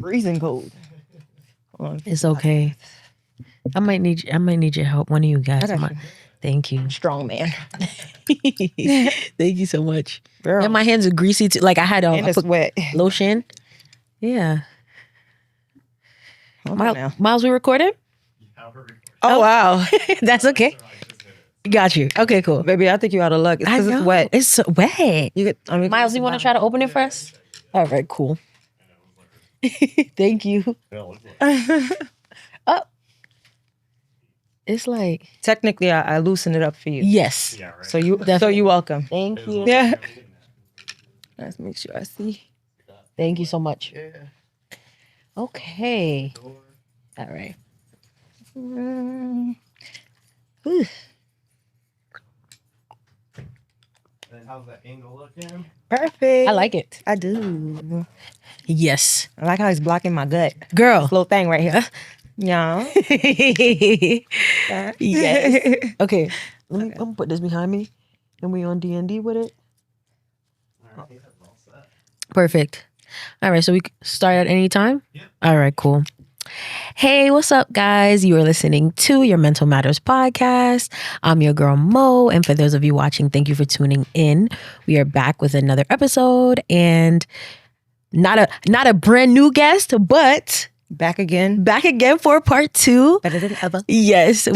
freezing cold. It's okay. I might need your help. One of you guys. I got you. Thank you. Strong man. Thank you so much. Girl. And my hands are greasy too. Like I had And it's wet. lotion. Yeah. Now. Miles, we recorded? Oh, wow. That's okay. Got you. Okay, cool. Baby, I think you out of luck. It's because it's wet. It's so wet. Miles, you want to try to open it for us? All right, cool. Thank you. Oh. It's like technically I loosened it up for you. Yes. Yeah, right. So you're welcome. Thank you. Yeah. Let's make sure I see. Thank you so much. Yeah. Okay. All right. And how's that angle looking? Perfect. I like it. I do. Yes. I like how he's blocking my gut. Girl. This little thing right here. Yeah. Yes. Okay. Let me put this behind me. And we on D&D with it. All right, that's all set. Perfect. All right. So we start at any time? Yeah. All right, cool. Hey, what's up, guys? You are listening to your Mental Matters podcast. I'm your girl, Mo. And for those of you watching, thank you for tuning in. We are back with another episode and not a brand new guest, but Back again. back again for part 2. Better than ever. Yes,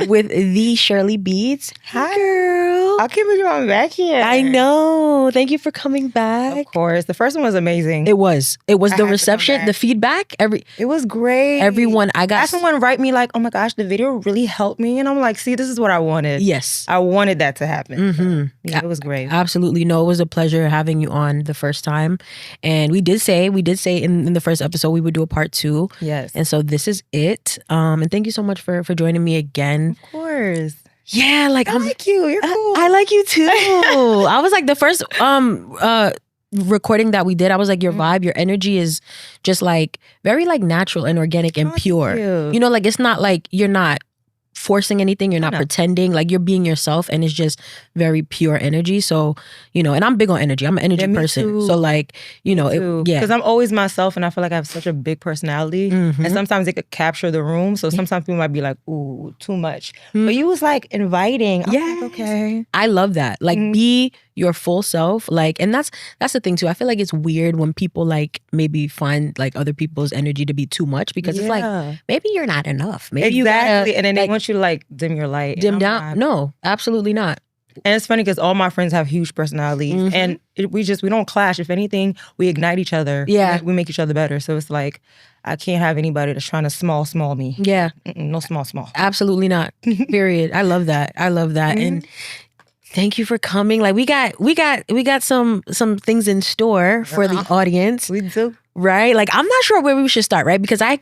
with the Shirley Beats. Hi. Girl. I can't believe I'm back here. I know. Thank you for coming back. Of course. The first one was amazing. It was I the had to come reception, back. the feedback, It was great. everyone. I I got had someone write me like, oh my gosh, the video really helped me. And I'm like, see, this is what I wanted. yes. I wanted that to happen. Mm-hmm. Yeah, it was great. Absolutely. No, it was a pleasure having you on the first time. And we did say in the first episode we would do a part 2. Yes. And so this is it. And thank you so much for joining me again. Of course. Yeah, like I like you. You're cool. I like you too. I was like the first recording that we did, I was like, your vibe, your energy is just like very like natural and organic and pure. You know, like it's not like you're not forcing anything, you're not pretending, like you're being yourself, and it's just very pure energy. So, you know, and I'm big on energy. I'm an energy person. Too. So like, you know, because I'm always myself, and I feel like I have such a big personality, Mhm. and sometimes it could capture the room. So sometimes people might be like, "Ooh, too much," but you was like inviting. I was like, okay, I love that. Like, be your full self. Like, and that's the thing too. I feel like it's weird when people like maybe find like other people's energy to be too much, because it's like maybe you're not enough. Maybe you gotta, and then like, they want you to like dim your light, dim down. No, absolutely not. And it's funny because all my friends have huge personalities, and we don't clash. If anything, we ignite each other. Yeah, we make each other better. So it's like I can't have anybody that's trying to small me. Yeah, no small. Absolutely not. Period. I love that. And thank you for coming. Like we got some things in store for the audience. We do. Right? Like I'm not sure where we should start, right? Because I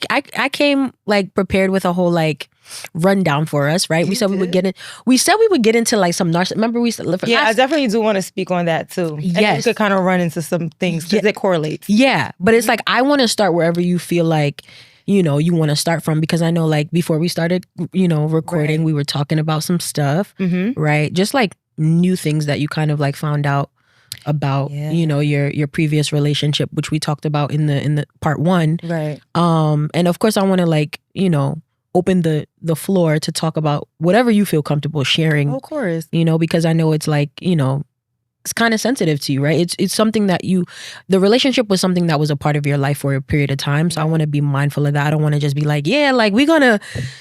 came like prepared with a whole like rundown for us, right? We said we would get into like some narcissism. Remember we said, I definitely do want to speak on that too. Yes. And we could kind of run into some things because it correlates. Yeah. But it's like I want to start wherever you feel like, you know, you want to start from, because I know like before we started, you know, recording, we were talking about some stuff, right? Just like new things that you kind of like found out about, you know, your previous relationship, which we talked about in the part 1. Right. And of course I want to like, you know, open the floor to talk about whatever you feel comfortable sharing. Of course. You know, because I know it's like, you know, it's kind of sensitive to you, right? It's something that the relationship was something that was a part of your life for a period of time. So I want to be mindful of that. I don't want to just be like, yeah, like we're gonna,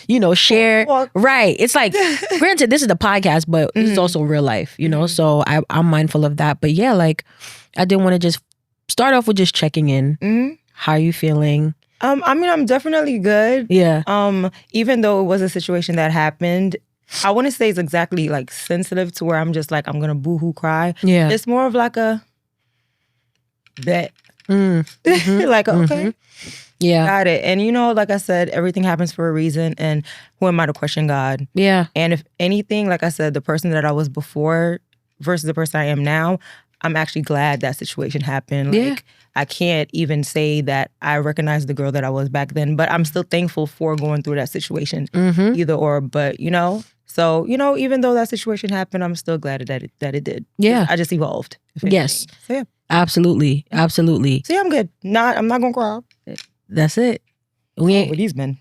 you know, share. Right. It's like, granted, this is the podcast, but it's also real life, you know? So I'm mindful of that. But yeah, like I did want to just start off with just checking in. How are you feeling? I mean, I'm definitely good. Yeah. Even though it was a situation that happened, I wouldn't say it's exactly like sensitive to where I'm just like, I'm gonna boohoo cry. Yeah. It's more of like a bet. Like, okay. Yeah. Got it. And you know, like I said, everything happens for a reason, and who am I to question God? Yeah. And if anything, like I said, the person that I was before versus the person I am now, I'm actually glad that situation happened. Like, I can't even say that I recognize the girl that I was back then, but I'm still thankful for going through that situation. Either or, but you know, so, you know, even though that situation happened, I'm still glad that it did. Yeah. I just evolved. Yes. So, yeah. Absolutely. Absolutely. See, I'm good. I'm not gonna cry. That's it. We ain't With these men.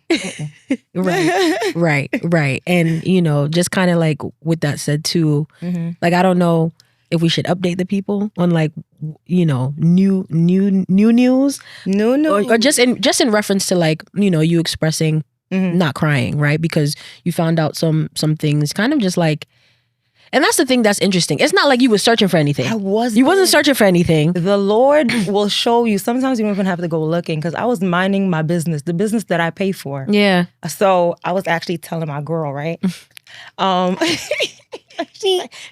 right. And just kind of like with that said too, Mm-hmm. like I don't know if we should update the people on like new news, No. or just in reference to like you expressing not crying, right? Because you found out some things kind of just like. And that's the thing that's interesting. It's not like you were searching for anything. I wasn't. You wasn't searching for anything. The Lord will show you. Sometimes you don't even have to go looking, because I was minding my business, the business that I pay for. Yeah. So I was actually telling my girl, right?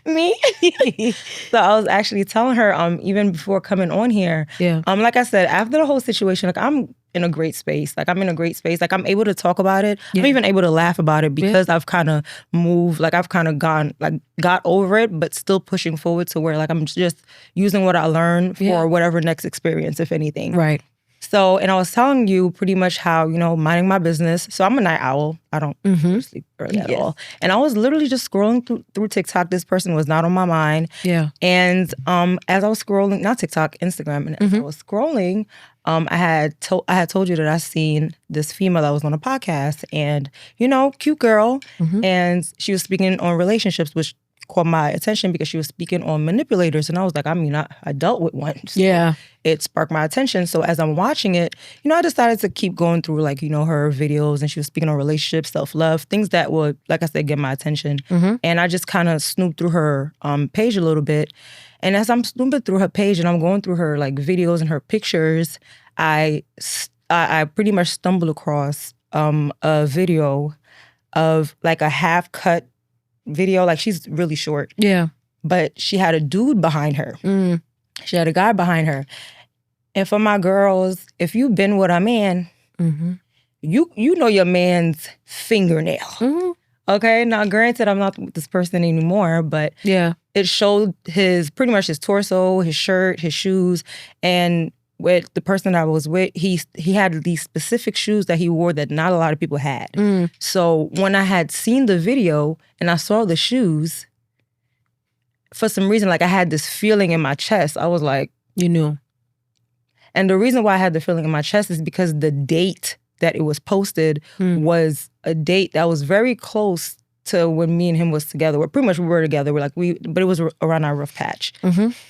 Me. So I was actually telling her, even before coming on here. Yeah. Like I said, after the whole situation, like I'm in a great space. Like I'm I'm able to talk about it. Yeah. I'm even able to laugh about it, because I've kind of moved, like I've kind of got over it, but still pushing forward to where like I'm just using what I learned for whatever next experience, if anything. Right. So, and I was telling you pretty much how, minding my business. So I'm a night owl. I don't sleep early at all. And I was literally just scrolling through TikTok. This person was not on my mind. Yeah. And as I was scrolling, not TikTok, Instagram, and as I was scrolling, I had told you that I seen this female that was on a podcast, and cute girl, and she was speaking on relationships, which caught my attention because she was speaking on manipulators, and I was like, I dealt with one. So it sparked my attention. So as I'm watching it, I decided to keep going through like her videos, and she was speaking on relationships, self-love, things that would, like I said, get my attention. And I just kind of snooped through her page a little bit. And as I'm snooping through her page and I'm going through her like videos and her pictures, I pretty much stumbled across a video of like a half-cut video. Like she's really short. Yeah. But she had a dude behind her. She had a guy behind her. And for my girls, if you've been with a man, you know your man's fingernail. Okay? Now, granted, I'm not with this person anymore, but it showed pretty much his torso, his shirt, his shoes, and with the person I was with, he had these specific shoes that he wore that not a lot of people had. So when I had seen the video and I saw the shoes, for some reason, like I had this feeling in my chest. I was like, you knew. And the reason why I had the feeling in my chest is because the date that it was posted was a date that was very close to when me and him was together. Pretty much we were together. But it was around our rough patch.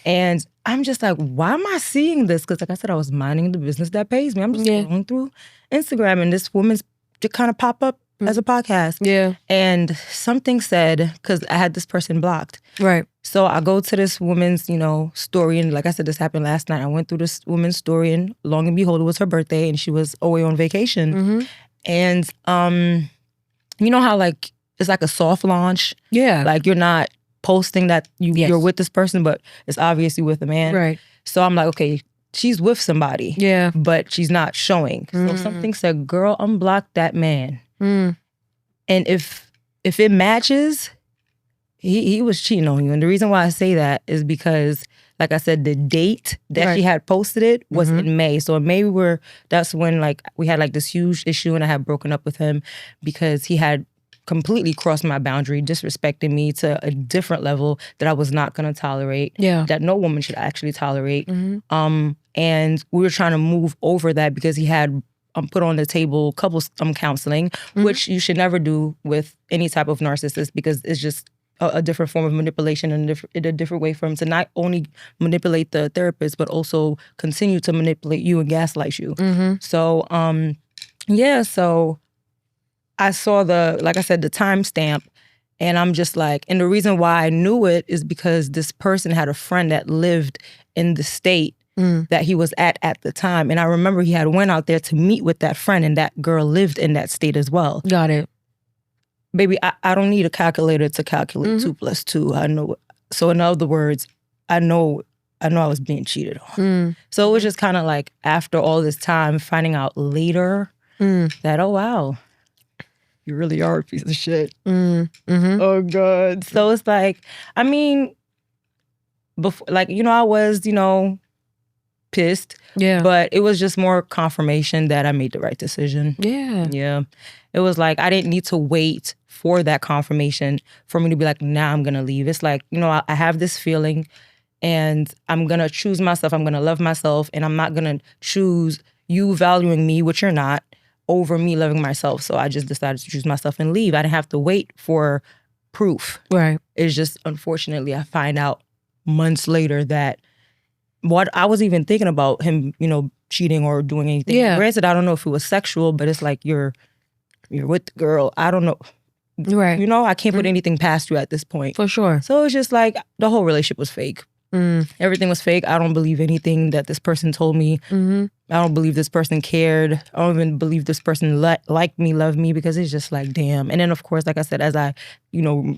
And I'm just like, why am I seeing this? Because like I said, I was minding the business that pays me. I'm just going through Instagram, and this woman's just kind of pop up as a podcast. Yeah. And something said, because I had this person blocked. Right. So I go to this woman's, story. And like I said, this happened last night. I went through this woman's story, and long and behold, it was her birthday, and she was away on vacation. And you know how like, it's like a soft launch. Yeah. Like you're not posting that you're with this person, but it's obviously with a man. Right. So I'm like, okay, she's with somebody. Yeah. But she's not showing. So something said, girl, unblock that man. And if it matches, he was cheating on you. And the reason why I say that is because, like I said, the date that she had posted it was in May. So in May that's when like we had like this huge issue, and I had broken up with him because he had completely crossed my boundary, disrespecting me to a different level that I was not going to tolerate, that no woman should actually tolerate. And we were trying to move over that because he had put on the table couples counseling, which you should never do with any type of narcissist, because it's just a different form of manipulation, and a different way for him to not only manipulate the therapist, but also continue to manipulate you and gaslight you. So, so I saw like I said, the timestamp, and I'm just like, and the reason why I knew it is because this person had a friend that lived in the state that he was at the time. And I remember he had went out there to meet with that friend, and that girl lived in that state as well. Got it. Baby, I don't need a calculator to calculate 2 + 2. I know. So in other words, I know I was being cheated on. So it was just kind of like, after all this time, finding out later that, oh wow, you really are a piece of shit. Oh God. So it's like, I mean, before, like, I was, pissed. Yeah. But it was just more confirmation that I made the right decision. Yeah. Yeah. It was like, I didn't need to wait for that confirmation for me to be like, nah, I'm going to leave. It's like, I have this feeling, and I'm gonna choose myself. I'm gonna love myself, and I'm not gonna choose you valuing me, which you're not, over me loving myself. So I just decided to choose myself and leave. I didn't have to wait for proof. Right. It's just, unfortunately, I find out months later that what I was even thinking about him, cheating or doing anything. Yeah. Granted, I don't know if it was sexual, but it's like you're with the girl. I don't know. Right. I can't put anything past you at this point. For sure. So it's just like the whole relationship was fake. Mm. Everything was fake. I don't believe anything that this person told me. Mm-hmm. I don't believe this person cared. I don't even believe this person liked me, loved me, because it's just like, damn. And then, of course, like I said, as I,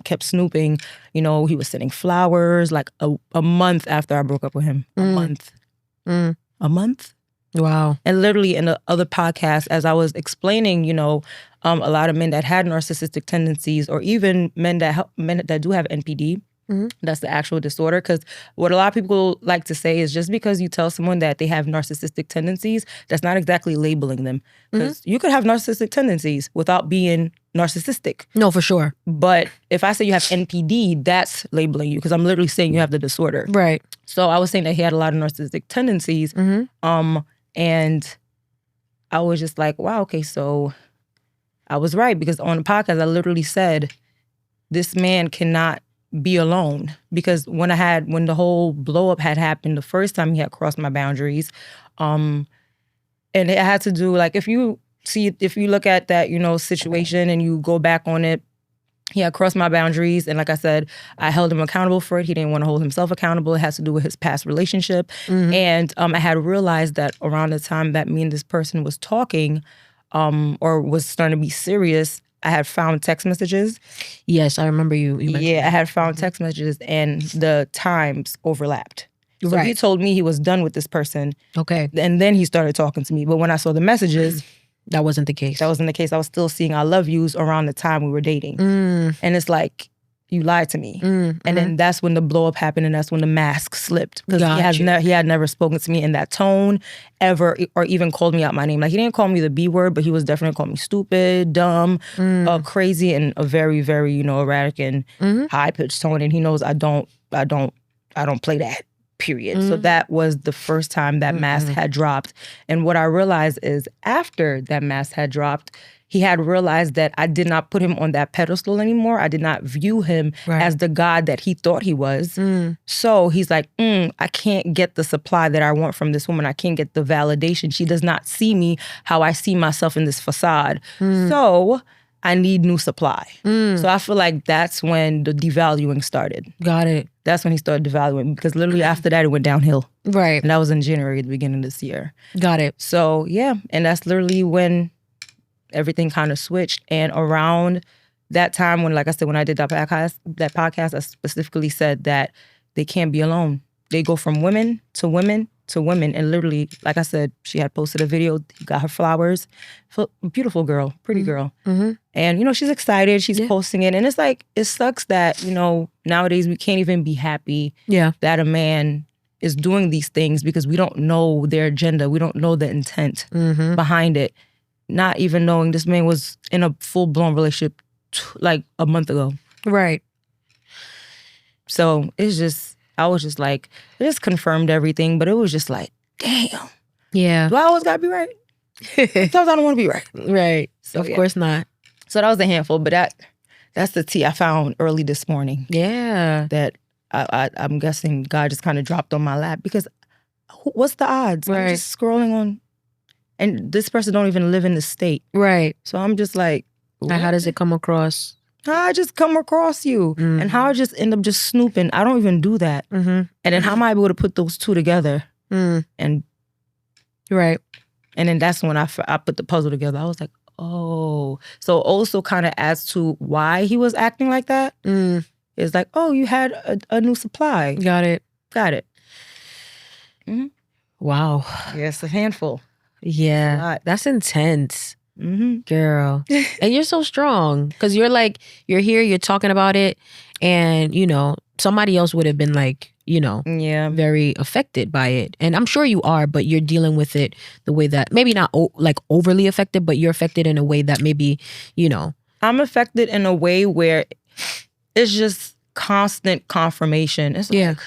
kept snooping, he was sending flowers like a month after I broke up with him. A month. A month? Wow. And literally in the other podcast, as I was explaining, a lot of men that had narcissistic tendencies, or even men that do have NPD, that's the actual disorder. Because what a lot of people like to say is just because you tell someone that they have narcissistic tendencies, that's not exactly labeling them. Because you could have narcissistic tendencies without being narcissistic. No, for sure. But if I say you have NPD, that's labeling you, because I'm literally saying you have the disorder. Right. So I was saying that he had a lot of narcissistic tendencies. And I was just like, wow, okay, so I was right, because on the podcast, I literally said, this man cannot be alone. Because when the whole blow up had happened, the first time he had crossed my boundaries, and it had to do, like, if you look at that, situation and you go back on it, he had crossed my boundaries, and like I said, I held him accountable for it. He didn't want to hold himself accountable. It has to do with his past relationship. And I had realized that around the time that me and this person was talking, or was starting to be serious, I had found text messages. Yes, I remember you mentioned I that. had found text messages, and the times overlapped. So Right. he told me he was done with this person. Okay. And then he started talking to me. But when I saw the messages, that wasn't the case. That wasn't the case. I was still seeing I love yous around the time we were dating. And it's like, you lied to me. And then that's when the blow up happened, and that's when the mask slipped. Because he had never spoken to me in that tone ever, or even called me out my name. Like, he didn't call me the B word, but he was definitely calling me stupid, dumb, crazy, and a very, very, erratic and high pitched tone. And he knows I don't play that. Period. So that was the first time that mask had dropped. And what I realized is, after that mask had dropped, he had realized that I did not put him on that pedestal anymore. I did not view him as the God that he thought he was. So he's like, I can't get the supply that I want from this woman. I can't get the validation. She does not see me how I see myself in this facade. So I need new supply. So I feel like that's when the devaluing started. Got it. That's when he started devaluing, because literally after that, it went downhill. Right. And that was in January, at the beginning of this year. Got it. So yeah, and that's literally when everything kind of switched. And around that time, when, like I said, when I did that podcast, I specifically said that they can't be alone. They go from women to women to women. And literally, like I said, she had posted a video, got her flowers. Beautiful girl, pretty girl. And, she's excited. She's posting it. And it's like, it sucks that, nowadays we can't even be happy that a man is doing these things, because we don't know their agenda. We don't know the intent behind it. Not even knowing this man was in a full-blown relationship like a month ago. Right. So I was just like, it just confirmed everything, but it was just like, damn. Yeah. Do I always gotta be right? Sometimes I don't want to be right. Right. So, of course not. So that was a handful, but that's the tea I found early this morning. Yeah. That I'm guessing God just kind of dropped on my lap, because what's the odds? Right. I'm just scrolling on, and this person don't even live in the state. Right. So I'm just like, now, how does it come across? How I just come across you, and how I just end up just snooping. I don't even do that. And then how am I able to put those two together? And right. And then that's when I put the puzzle together. I was like, oh. So also kind of adds to why he was acting like that. It's like, oh, you had a new supply. Got it. Wow. Yeah, it's a handful. Yeah. That's intense. Girl. And you're so strong, because you're here, you're talking about it, and somebody else would have been like, very affected by it. And I'm sure you are, but you're dealing with it the way that, maybe not like overly affected, but you're affected in a way that maybe, I'm affected in a way where it's just constant confirmation. It's like,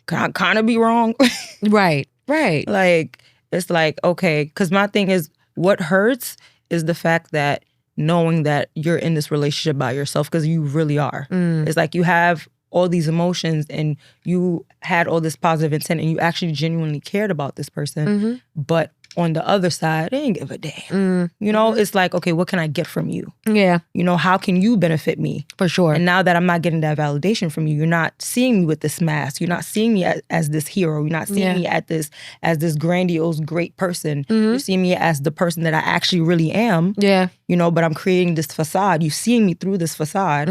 kind of be wrong. Right. Like, it's like, okay, because my thing is, what hurts is the fact that knowing that you're in this relationship by yourself, because you really are. It's like you have all these emotions and you had all this positive intent and you actually genuinely cared about this person. But on the other side, they didn't give a damn. You know, it's like, okay, what can I get from you? Yeah. You know, how can you benefit me? For sure. And now that I'm not getting that validation from you, you're not seeing me with this mask. You're not seeing me as this hero. You're not seeing me as this grandiose, great person. You're seeing me as the person that I actually really am. Yeah. You know, but I'm creating this facade. You seeing me through this facade.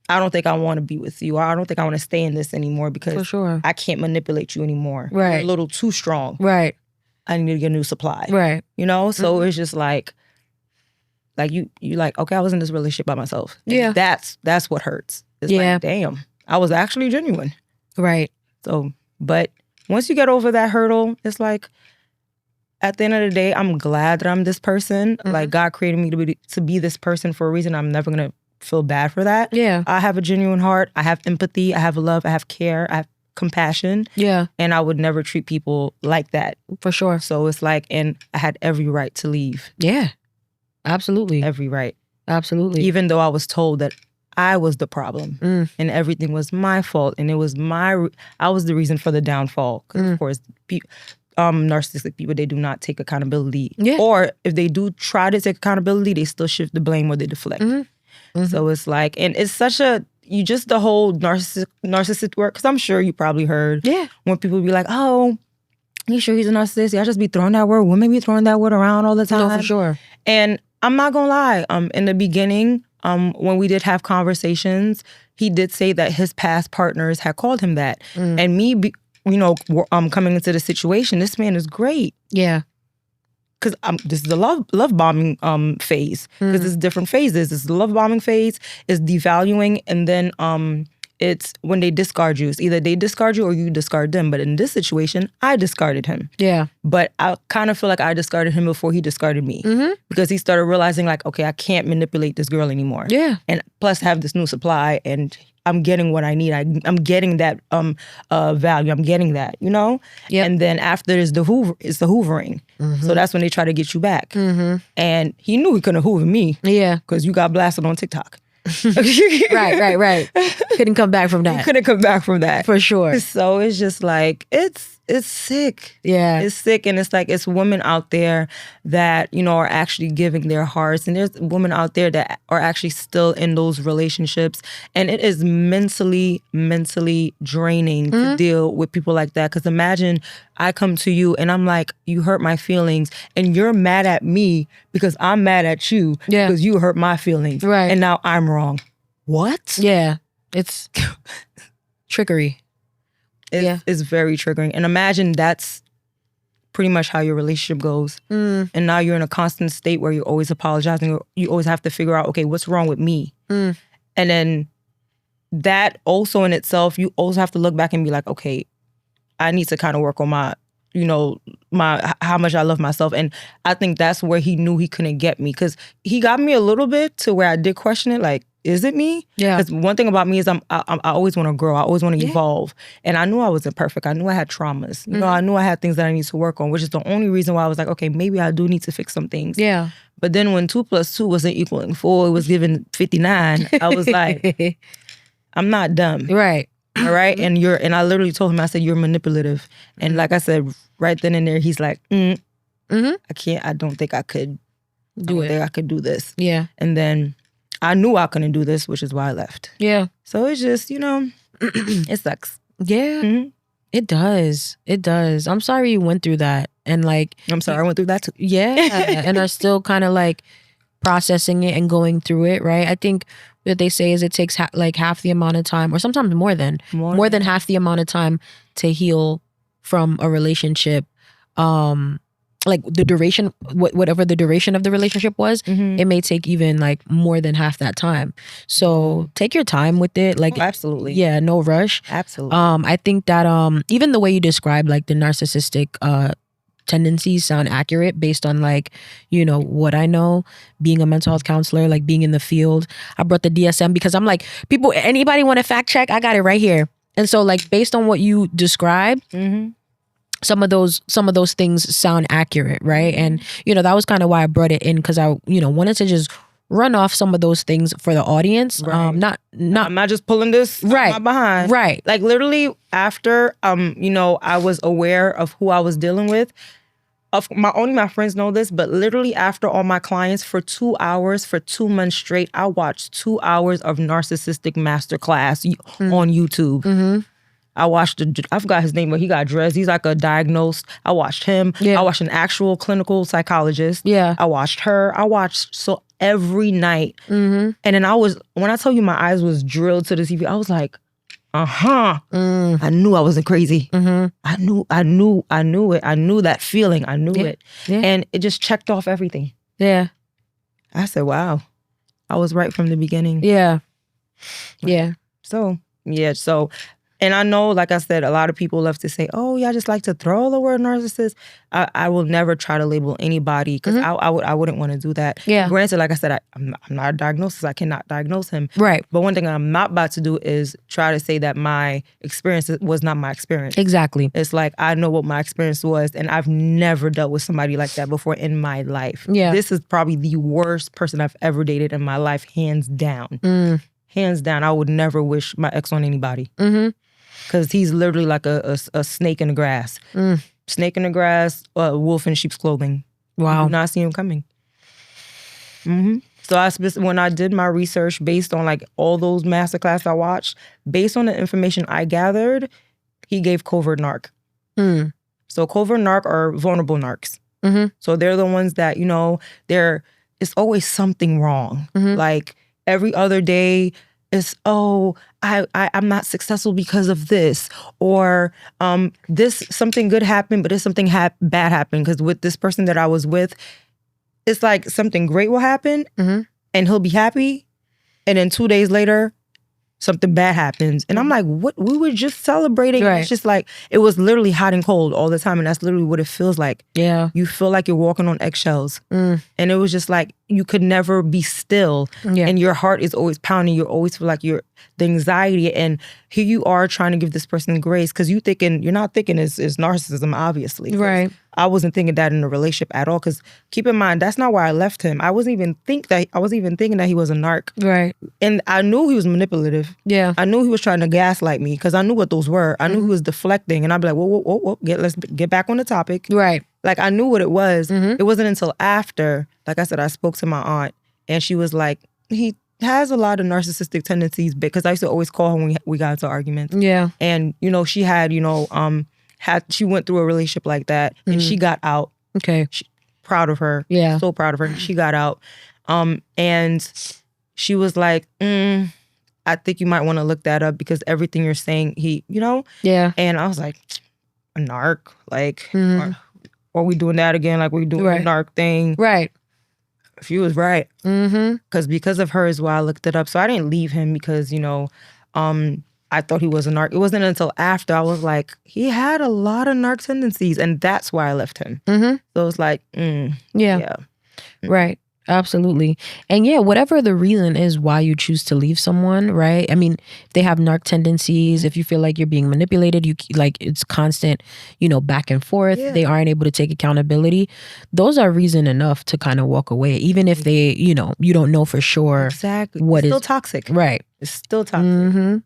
I don't think I want to be with you. I don't think I want to stay in this anymore because For sure. I can't manipulate you anymore. Right. You're a little too strong. Right. I need to get a new supply. Right. You know? So it's just like you like, okay, I was in this relationship by myself. Yeah. That's what hurts. It's like, damn, I was actually genuine. Right. So, but once you get over that hurdle, it's like, at the end of the day, I'm glad that I'm this person. Like, God created me to be this person for a reason. I'm never going to feel bad for that. Yeah. I have a genuine heart. I have empathy. I have love. I have care. I have compassion. Yeah. And I would never treat people like that. For sure. So it's like, and I had every right to leave. Yeah. Absolutely. Every right. Absolutely. Even though I was told that I was the problem and everything was my fault and it was I was the reason for the downfall. Because of course, narcissistic people, they do not take accountability. Yeah. Or if they do try to take accountability, they still shift the blame or they deflect. So it's like, and it's such the whole narcissist work, because I'm sure you probably heard when people be like, oh, you sure he's a narcissist? Y'all just be throwing that word. Women be throwing that word around all the time. No, for sure. And I'm not gonna lie, in the beginning, when we did have conversations, he did say that his past partners had called him that. And me, coming into the situation, this man is great. Yeah. Because this is a love bombing phase. Because there's different phases. This is the love bombing phase, is devaluing, and then it's when they discard you. It's either they discard you or you discard them. But in this situation, I discarded him. Yeah. But I kind of feel like I discarded him before he discarded me. Because he started realizing like, okay, I can't manipulate this girl anymore. Yeah. And plus have this new supply and I'm getting what I need. I'm getting that value. I'm getting that, you know? Yep. And then after is the hoovering. So that's when they try to get you back. And he knew he couldn't hoover me. Yeah. Because you got blasted on TikTok. Right. Couldn't come back from that. You couldn't come back from that. For sure. So it's just like, it's sick. Yeah. It's sick. And it's like, it's women out there that, you know, are actually giving their hearts. And there's women out there that are actually still in those relationships. And it is mentally draining to deal with people like that. Because imagine I come to you and I'm like, you hurt my feelings. And you're mad at me because I'm mad at you. Yeah. Because you hurt my feelings. Right. And now I'm wrong. What? Yeah. It's trickery. It's very triggering. And imagine that's pretty much how your relationship goes. And now you're in a constant state where you're always apologizing. You always have to figure out, okay, what's wrong with me? And then that also in itself, you also have to look back and be like, okay, I need to kind of work on my how much I love myself. And I think that's where he knew he couldn't get me. Because he got me a little bit to where I did question it, like, is it me? Yeah. Because one thing about me is I always want to grow. I always want to evolve. And I knew I wasn't perfect. I knew I had traumas. You know, I knew I had things that I need to work on, which is the only reason why I was like, okay, maybe I do need to fix some things. Yeah. But then when 2 + 2 wasn't equaling 4, it was giving 59. I was like, I'm not dumb. Right. All right. And I literally told him, I said, you're manipulative. And like I said, right then and there, he's like, I don't think I could do this. Yeah. And then I knew I couldn't do this, which is why I left. Yeah. So it's just, you know, it sucks. Yeah. It does. It does. I'm sorry you went through that. And like, I'm sorry I went through that too. Yeah. And are still kind of like processing it and going through it, right? I think what they say is it takes like half the amount of time, or sometimes more than half the amount of time to heal from a relationship. Like the duration, whatever the duration of the relationship was, it may take even like more than half that time. So take your time with it. Like, absolutely. Yeah, no rush. Absolutely. I think that even the way you describe like the narcissistic tendencies sound accurate based on like, you know, what I know, being a mental health counselor, like being in the field. I brought the DSM because I'm like, anybody want to fact check? I got it right here. And so like based on what you described, Mm-hmm. some of those things sound accurate, right? And that was kind of why I brought it in, because I wanted to just run off some of those things for the audience. Right. I'm not just pulling this out my behind. Right. Like literally after I was aware of who I was dealing with. Only my friends know this, but literally after all my clients, for 2 hours, for 2 months straight, I watched 2 hours of narcissistic masterclass on YouTube. Mm-hmm. I watched, I forgot his name, but he got dressed. He's like a diagnosed. I watched him. Yeah. I watched an actual clinical psychologist. Yeah. I watched her. I watched every night. Mm-hmm. And then when I tell you my eyes was drilled to the TV, I was like, I knew I wasn't crazy. Mm-hmm. I knew it. I knew that feeling. I knew it. Yeah. And it just checked off everything. Yeah. I said, wow, I was right from the beginning. Yeah. Yeah. So, and I know, like I said, a lot of people love to say, oh, yeah, I just like to throw the word narcissist. I will never try to label anybody because I wouldn't want to do that. Yeah. Granted, like I said, I'm not a diagnosis. I cannot diagnose him. Right. But one thing I'm not about to do is try to say that my experience was not my experience. Exactly. It's like I know what my experience was, and I've never dealt with somebody like that before in my life. Yeah. This is probably the worst person I've ever dated in my life, hands down. Hands down. I would never wish my ex on anybody. Mm-hmm. Because he's literally like a snake in the grass. Snake in the grass, wolf in sheep's clothing. Wow. You do not see him coming. Mm-hmm. So when I did my research based on like all those masterclass I watched, based on the information I gathered, he gave covert narc. So covert narc are vulnerable narcs. Mm-hmm. So they're the ones that, it's always something wrong. Mm-hmm. Like every other day, it's, I'm not successful because of this, or this something good happened, but there's something bad happened. Because with this person that I was with, it's like something great will happen, and he'll be happy, and then 2 days later, something bad happens, and I'm like, what? We were just celebrating. Right. It's just like it was literally hot and cold all the time, and that's literally what it feels like. Yeah. You feel like you're walking on eggshells, and it was just like you could never be still, and your heart is always pounding. You always feel like the anxiety, and here you are trying to give this person grace because you're not thinking it's narcissism, obviously. Right. I wasn't thinking that in a relationship at all. Because keep in mind, that's not why I left him. I wasn't even thinking that he was a narc. Right. And I knew he was manipulative. Yeah. I knew he was trying to gaslight me because I knew what those were. I knew he was deflecting, and I'd be like, whoa, let's get back on the topic. Right. Like I knew what it was. It wasn't until after, like I said, I spoke to my aunt, and she was like, he has a lot of narcissistic tendencies, because I used to always call her when we got into arguments. Yeah. And she had, she went through a relationship like that, and she got out. Okay. Proud of her. Yeah. So proud of her. She got out. And she was like, I think you might want to look that up because everything you're saying, Yeah. And I was like, a narc? Like, are we doing that again? Like we doing the narc thing? Right. She was right. Because of her is why I looked it up. So I didn't leave him because, I thought he was a narc. It wasn't until after I was like, he had a lot of narc tendencies, and that's why I left him. So it's like, yeah. Right. Absolutely. And yeah, whatever the reason is why you choose to leave someone, right? I mean, if they have narc tendencies, if you feel like you're being manipulated, it's constant, back and forth. Yeah. They aren't able to take accountability. Those are reason enough to kind of walk away, even if they, you don't know for sure. Exactly. What it's is still toxic. Right. It's still toxic.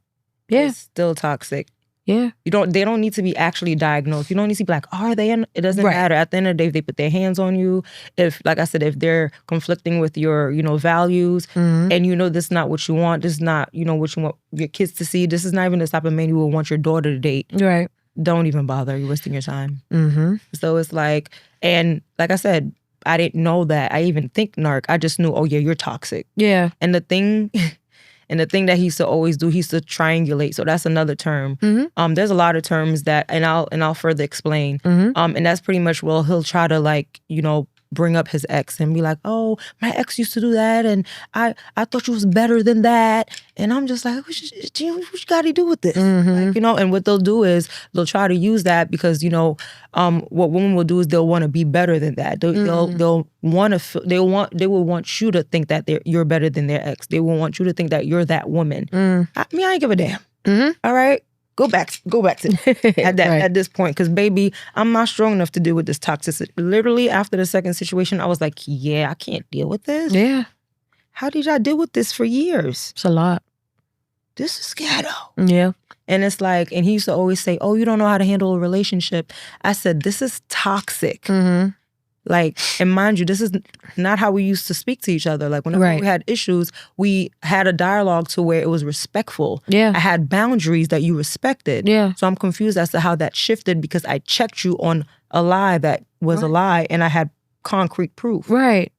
Yeah. It's still toxic. Yeah. They don't need to be actually diagnosed. You don't need to be like, are they in? It doesn't matter. At the end of the day, if they put their hands on you, if, like I said, if they're conflicting with your, values, and this is not what you want, this is not, what you want your kids to see, this is not even the type of man you would want your daughter to date. Right. Don't even bother. You're wasting your time. So it's like, and like I said, I didn't know that. I even think narc. I just knew, oh yeah, you're toxic. Yeah. And the thing that he used to always do, he used to triangulate. So that's another term. There's a lot of terms that, and I'll further explain. And that's pretty much, well, he'll try to bring up his ex and be like, oh, my ex used to do that, and I thought you was better than that. And I'm just like, what you got to do with this? And what they'll do is they'll try to use that because, what women will do is they'll want to be better than that. They'll want to they will want you to think that you're better than their ex. They will want you to think that you're that woman. I ain't give a damn. All right? Go back to at that Right. at this point, because baby, I'm not strong enough to deal with this toxicity. Literally, after the second situation, I was like, yeah, I can't deal with this. Yeah. How did y'all deal with this for years? It's a lot. This is ghetto. Yeah. And it's like, and he used to always say, oh, you don't know how to handle a relationship. I said, this is toxic. Mm-hmm. Like, and mind you, this is not how we used to speak to each other. Like, whenever Right. we had issues, we had a dialogue to where it was respectful. Yeah. I had boundaries that you respected. Yeah. So I'm confused as to how that shifted, because I checked you on a lie that was a lie, and I had concrete proof. Right.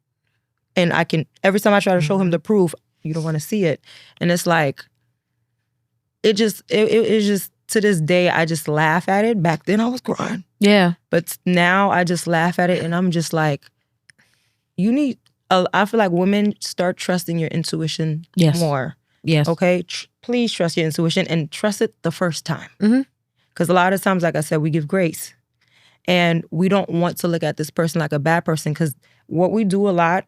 And I can, every time I try to show him the proof, you don't want to see it. And it's like, it just to this day, I just laugh at it. Back then I was crying. Yeah. But now I just laugh at it, and I'm just like, you need, I feel like women start trusting your intuition Yes. more. Yes. Okay? Please trust your intuition, and trust it the first time. Mhm. Because a lot of times, like I said, we give grace. And we don't want to look at this person like a bad person, because what we do a lot,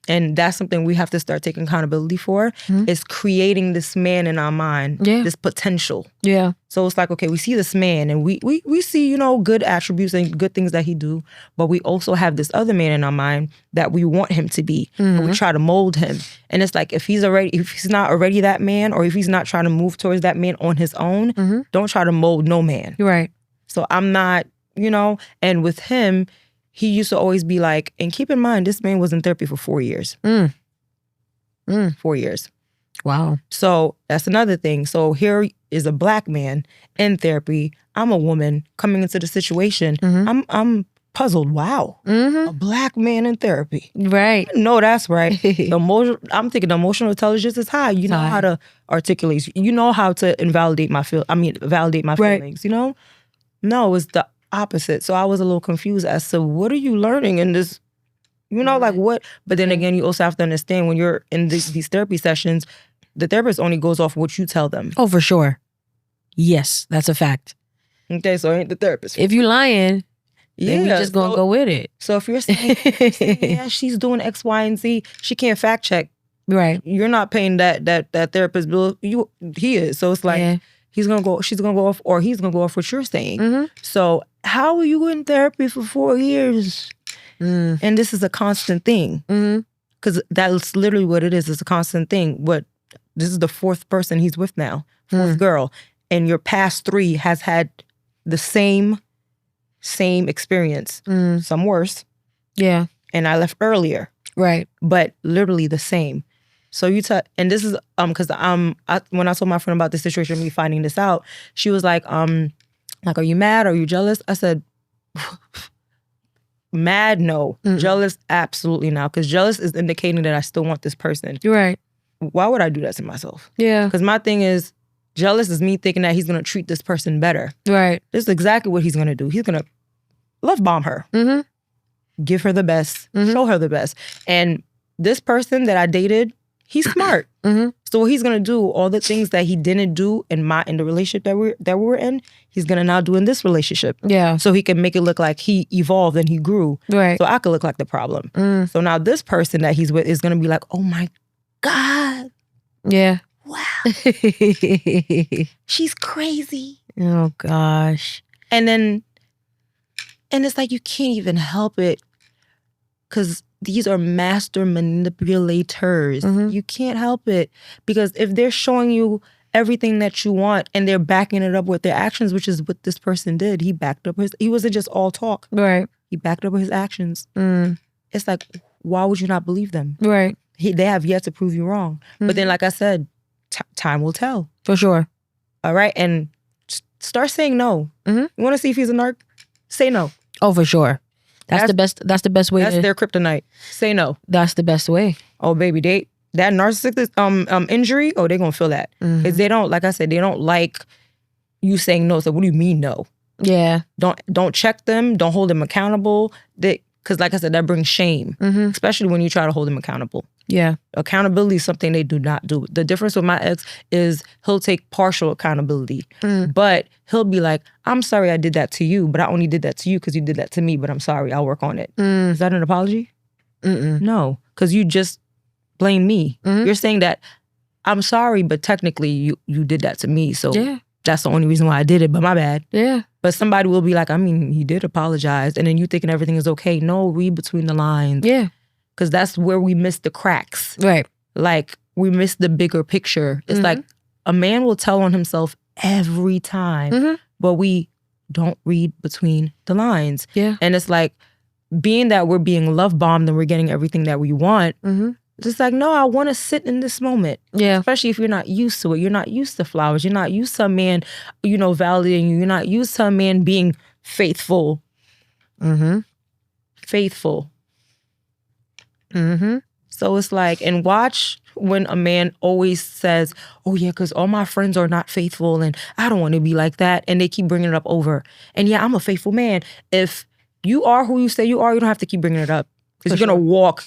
and that's something we have to start taking accountability for, is creating this man in our mind, this potential. Yeah. So it's like, okay, we see this man, and we see, you know, good attributes and good things that he do, but we also have this other man in our mind that we want him to be, and we try to mold him. And it's like, if he's not already that man, or if he's not trying to move towards that man on his own, don't try to mold no man. You're right. So I'm not, you know, and with him, he used to always be like, and keep in mind, this man was in therapy for 4 years. 4 years. Wow. So that's another thing. So here is a black man in therapy. I'm a woman coming into the situation. I'm puzzled. Wow. A black man in therapy. Right. No, that's right. I'm thinking the emotional intelligence is high. You know how to articulate. You know how to validate my feelings, you know? No, it's the opposite. So I was a little confused as to, what are you learning in this, you know, like what? But then again, you also have to understand, when you're in these therapy sessions, the therapist only goes off what you tell them. Oh, for sure. Yes, that's a fact. Okay, so it ain't the therapist. If you lying, then we just gonna go with it. So if you're saying, yeah, she's doing X, Y, and Z, she can't fact check. Right. You're not paying that therapist bill. He is. So it's like, she's gonna go off, or he's gonna go off what you're saying. So how are you in therapy for 4 years? And this is a constant thing. Because that's literally what it is. It's a constant thing. This is the 4th person he's with now, 4th girl. And your past 3 has had the same experience. Some worse. Yeah. And I left earlier. Right. But literally the same. So and this is because when I told my friend about this situation, me finding this out, she was like, are you mad? Are you jealous? I said, mad, no. Jealous, absolutely not. Because jealous is indicating that I still want this person. You're right. Why would I do that to myself? Yeah. Because my thing is, jealous is me thinking that he's gonna treat this person better. Right. This is exactly what he's gonna do. He's gonna love bomb her. Give her the best. Show her the best. And this person that I dated, he's smart. So what he's gonna do, all the things that he didn't do in the relationship that we were in, he's gonna now do in this relationship. Yeah. So he can make it look like he evolved and he grew. Right. So I could look like the problem. So now this person that he's with is gonna be like, oh my God. Yeah. Wow. She's crazy. Oh gosh. And it's like, you can't even help it, because these are master manipulators. You can't help it, because if they're showing you everything that you want and they're backing it up with their actions, which is what this person did. He wasn't just all talk. Right. He backed up with his actions. It's like, why would you not believe them? Right. They have yet to prove you wrong. But then, like I said, time will tell. For sure. All right? And start saying no. You want to see if he's a narc? Say no. Oh, for sure. That's the best way. That's their kryptonite. Say no. That's the best way. Oh, baby, that narcissistic injury, they're gonna feel that. Because they don't, like I said, they don't like you saying no. So what do you mean no? Yeah. Don't check them. Don't hold them accountable. Because like I said, that brings shame, especially when you try to hold them accountable. Yeah. Accountability is something they do not do. The difference with my ex is he'll take partial accountability, but he'll be like, I'm sorry I did that to you, but I only did that to you because you did that to me, but I'm sorry, I'll work on it. Is that an apology? No, because you just blame me. You're saying that I'm sorry, but technically you did that to me, so that's the only reason why I did it, but my bad. Yeah. But somebody will be like, I mean, he did apologize. And then you thinking everything is okay. No, read between the lines. Yeah. Because that's where we miss the cracks. Right. Like, we miss the bigger picture. It's like a man will tell on himself every time, but we don't read between the lines. Yeah. And it's like, being that we're being love bombed and we're getting everything that we want, it's just like, no, I want to sit in this moment. Yeah. Especially if you're not used to it. You're not used to flowers. You're not used to a man, validating you. You're not used to a man being faithful. Faithful. So it's like, and watch when a man always says, oh yeah, because all my friends are not faithful and I don't want to be like that. And they keep bringing it up over. And yeah, I'm a faithful man. If you are who you say you are, you don't have to keep bringing it up. Because you're going to walk.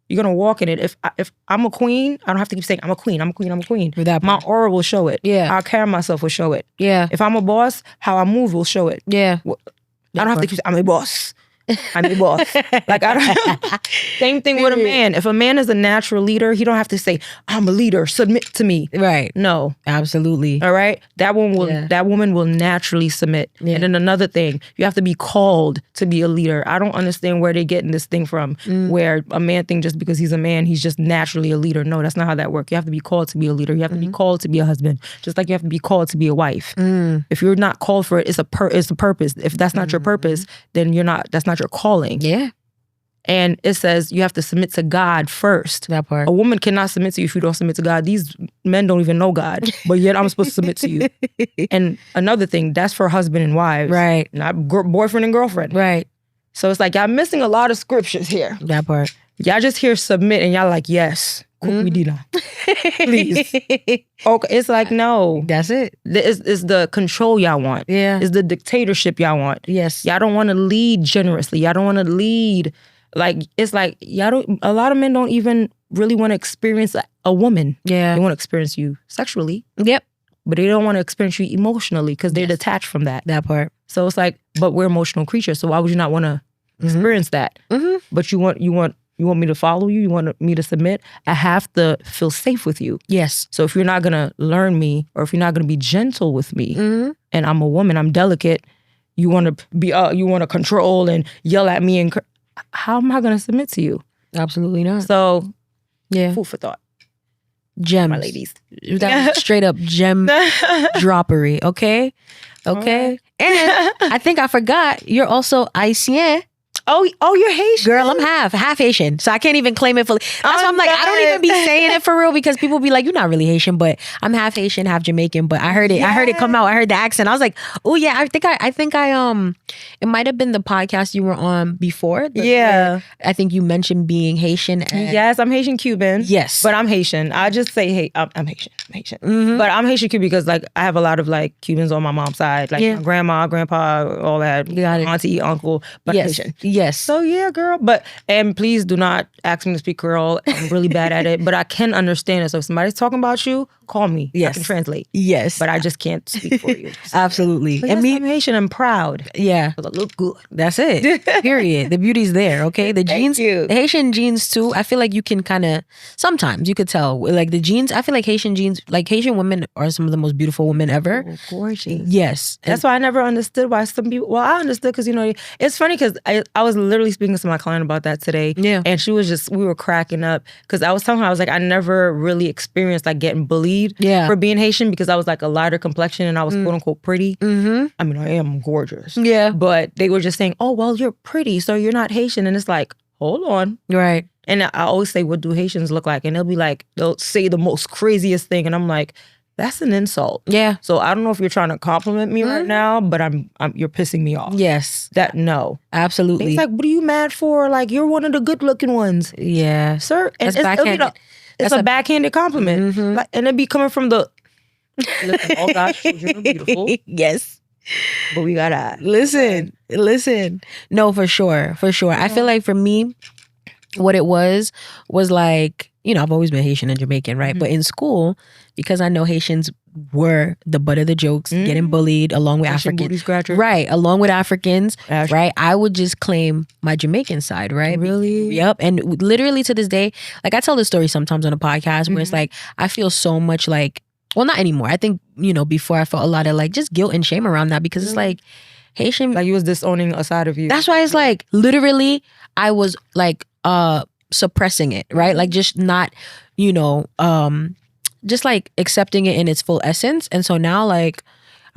You're going to walk in it. If I'm a queen, I don't have to keep saying, I'm a queen, I'm a queen, I'm a queen. My aura will show it. Yeah. How I carry myself will show it. Yeah. If I'm a boss, how I move will show it. Yeah. I don't have to keep saying, I'm a boss. I'm a boss. Like, I don't. Same thing with a man. If a man is a natural leader, he don't have to say, I'm a leader, submit to me. Right. No. Absolutely. All right. That woman will naturally submit. Yeah. And then another thing, you have to be called to be a leader. I don't understand where they're getting this thing from, where a man thinks just because he's a man, he's just naturally a leader. No, that's not how that works. You have to be called to be a leader. You have to be called to be a husband, just like you have to be called to be a wife. If you're not called for it, it's a purpose. If that's not your purpose, then that's not your calling. Yeah. And it says you have to submit to God first. That part. A woman cannot submit to you if you don't submit to God. These men don't even know God, but yet I'm supposed to submit to you. And another thing, that's for husband and wives. Right. Not boyfriend and girlfriend. Right. So it's like y'all missing a lot of scriptures here. That part. Y'all just hear submit and y'all like, yes. Please. Okay, it's like, no. That's it. It's the control y'all want. Yeah. It's the dictatorship y'all want. Yes. Y'all don't want to lead generously. Y'all don't want to lead. Like, it's like, a lot of men don't even really want to experience a woman. Yeah. They want to experience you sexually. Yep. But they don't want to experience you emotionally because they're detached from that. That part. So it's like, but we're emotional creatures. So why would you not want to experience that? But you want me to follow you? You want me to submit? I have to feel safe with you. Yes. So if you're not going to learn me, or if you're not going to be gentle with me, and I'm a woman, I'm delicate, you want to be, you want to control and yell at me, and how am I going to submit to you? Absolutely not. So, yeah. Food for thought. Gems. My ladies. That straight up gem droppery, okay? Okay. Right. And I think I forgot, you're also Haitian. Oh, you're Haitian. Girl, I'm half Haitian. So I can't even claim it fully. That's why I'm like, I don't even be saying it for real, because people be like, you're not really Haitian, but I'm half Haitian, half Jamaican. But I heard it. Yeah. I heard it come out. I heard the accent. I was like, oh yeah, I think it might have been the podcast you were on before. Yeah. I think you mentioned being Haitian. Yes, I'm Haitian Cuban. Yes. But I'm Haitian. I just say, hey, I'm Haitian. I'm Haitian. But I'm Haitian Cuban because like I have a lot of like Cubans on my mom's side. Like my grandma, grandpa, all that. Got it. Auntie, uncle, but Haitian. Yes. So yeah, girl. And please do not ask me to speak Creole. I'm really bad at it, but I can understand it. So if somebody's talking about you, call me. Yes. I can translate. Yes. But I just can't speak for you. So, absolutely. And I'm Haitian. I'm proud. Yeah. I look good. That's it. Period. The beauty's there. Okay. The genes, the Haitian genes too. I feel like you can kind of, sometimes you could tell like the genes. I feel like Haitian genes, like Haitian women are some of the most beautiful women ever. Oh, gorgeous. Yes. That's why I never understood why some people, well, I understood because, it's funny because I was literally speaking to my client about that today. Yeah. And she was just, we were cracking up because I was telling her, I was like, I never really experienced like getting bullied for being Haitian because I was like a lighter complexion and I was quote unquote pretty. I mean, I am gorgeous. Yeah. But they were just saying, oh, well, you're pretty, so you're not Haitian. And it's like, hold on. Right. And I always say, what do Haitians look like? And they'll be like, they'll say the most craziest thing. And I'm like, that's an insult. Yeah. So I don't know if you're trying to compliment me right now, but you're pissing me off. Yes. No. Absolutely. It's like, what are you mad for? Like, you're one of the good looking ones. Yeah. Sir. And it's a backhanded compliment. Like, and it be coming from the, listen, all God's children are beautiful. Yes. But we gotta listen. No, for sure. I feel like for me, what it was like, I've always been Haitian and Jamaican, right? But in school, because I know Haitians were the butt of the jokes, getting bullied along with Africans. Right, along with Africans, right? I would just claim my Jamaican side, right? Really? Yep. And literally to this day, like I tell this story sometimes on a podcast where it's like, I feel so much like, well, not anymore. I think before I felt a lot of like just guilt and shame around that because it's like Haitian. Like you was disowning a side of you. That's why it's like literally I was like suppressing it, right? Like just not, just like accepting it in its full essence. And so now like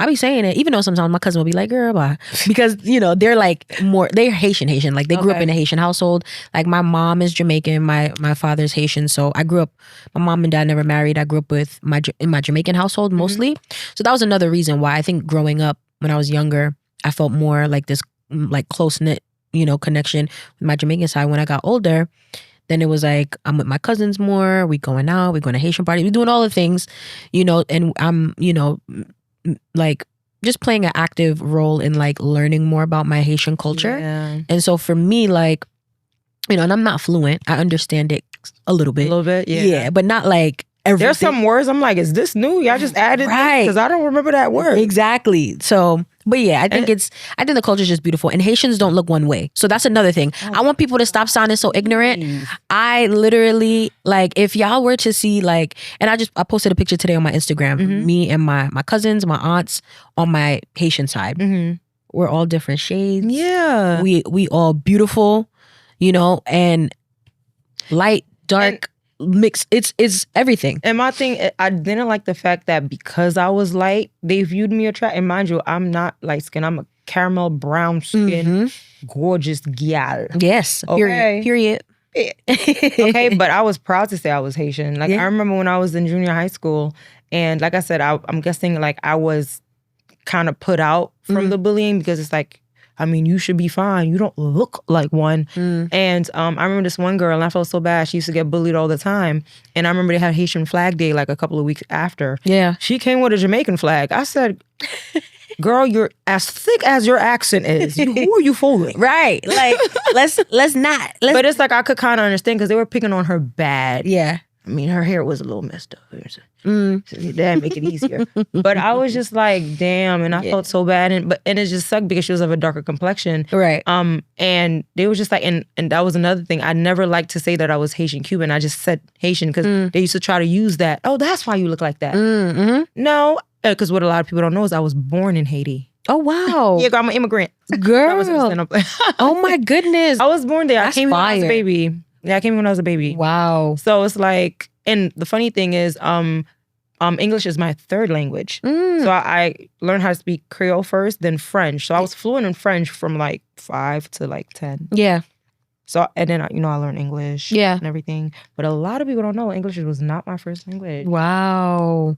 I be saying it, even though sometimes my cousin will be like, girl, bye. Because, they're like they're Haitian. Like they grew up in a Haitian household. Like my mom is Jamaican, my father's Haitian. So I grew up, my mom and dad never married. I grew up in my Jamaican household mostly. So that was another reason why I think growing up when I was younger, I felt more like this like close-knit, connection with my Jamaican side. When I got older, then it was like, I'm with my cousins more. We going out, we going to Haitian parties, we doing all the things, and I'm, like just playing an active role in like learning more about my Haitian culture. Yeah. And so for me, like, and I'm not fluent. I understand it a little bit. Yeah. Yeah, but not like everything. There's some words I'm like, is this new? Y'all just added right. Because I don't remember that word. Exactly. So, but yeah, I think the culture is just beautiful. And Haitians don't look one way. So that's another thing. I want people to stop sounding so ignorant. I literally, like, if y'all were to see, like, and I posted a picture today on my Instagram, me and my cousins, my aunts on my Haitian side. We're all different shades. Yeah. We all beautiful, and light, dark, mix. It's everything. And my thing, I didn't like the fact that because I was light, they viewed me attractive. And mind you, I'm not light skin. I'm a caramel brown skin, gorgeous gal. Yes. Okay. Period. Okay, but I was proud to say I was Haitian. Like I remember when I was in junior high school, and like I said, I'm guessing like I was kind of put out from the bullying because it's like, I mean, you should be fine. You don't look like one. And I remember this one girl, and I felt so bad. She used to get bullied all the time. And I remember they had Haitian Flag Day like a couple of weeks after. Yeah. She came with a Jamaican flag. I said, girl, you're as thick as your accent is. Who are you fooling? Right. Like, let's not. But it's like I could kind of understand because they were picking on her bad. Yeah. I mean, her hair was a little messed up. So that make it easier. But I was just like, damn, and I felt so bad. And it just sucked because she was of a darker complexion. Right. And they was just like, and that was another thing. I never liked to say that I was Haitian Cuban. I just said Haitian because they used to try to use that. Oh, that's why you look like that. No, because what a lot of people don't know is I was born in Haiti. Oh, wow. Yeah, I'm an immigrant. Girl. Oh, my goodness. I was born there. That's I came here when I was a fire. baby. Yeah, I came here when I was a baby. Wow. So it's like, and the funny thing is, English is my third language. So I learned how to speak Creole first, then French. So I was fluent in French from like 5 to like 10. Yeah. So, and then, I learned English Yeah. and everything. But a lot of people don't know English was not my first language. Wow.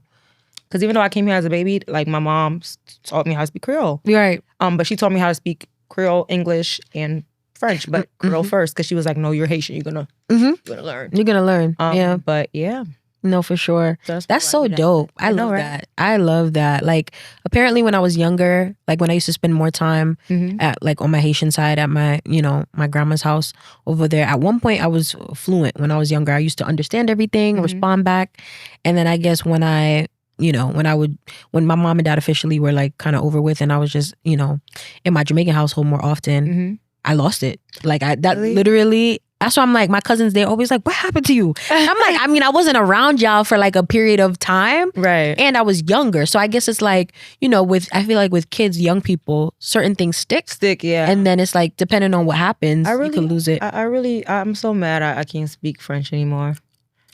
Because even though I came here as a baby, like my mom taught me how to speak Creole. Right. But she taught me how to speak Creole, English, and French, but Creole first, because she was like, no, you're Haitian. You're gonna learn. You're gonna learn. Yeah. But yeah. No, for sure. That's so dope. I love that. I love that. Like, apparently when I was younger, like when I used to spend more time at like on my Haitian side at my, my grandma's house over there. At one point I was fluent when I was younger. I used to understand everything, respond back. And then I guess when I when my mom and dad officially were like kind of over with and I was just, in my Jamaican household more often, I lost it. Like literally, that's why I'm like, my cousins, they're always like, what happened to you? I'm like, I mean, I wasn't around y'all for like a period of time. Right. And I was younger. So I guess it's like, I feel like with kids, young people, certain things stick. Yeah. And then it's like, depending on what happens, you can lose it. I'm so mad I can't speak French anymore.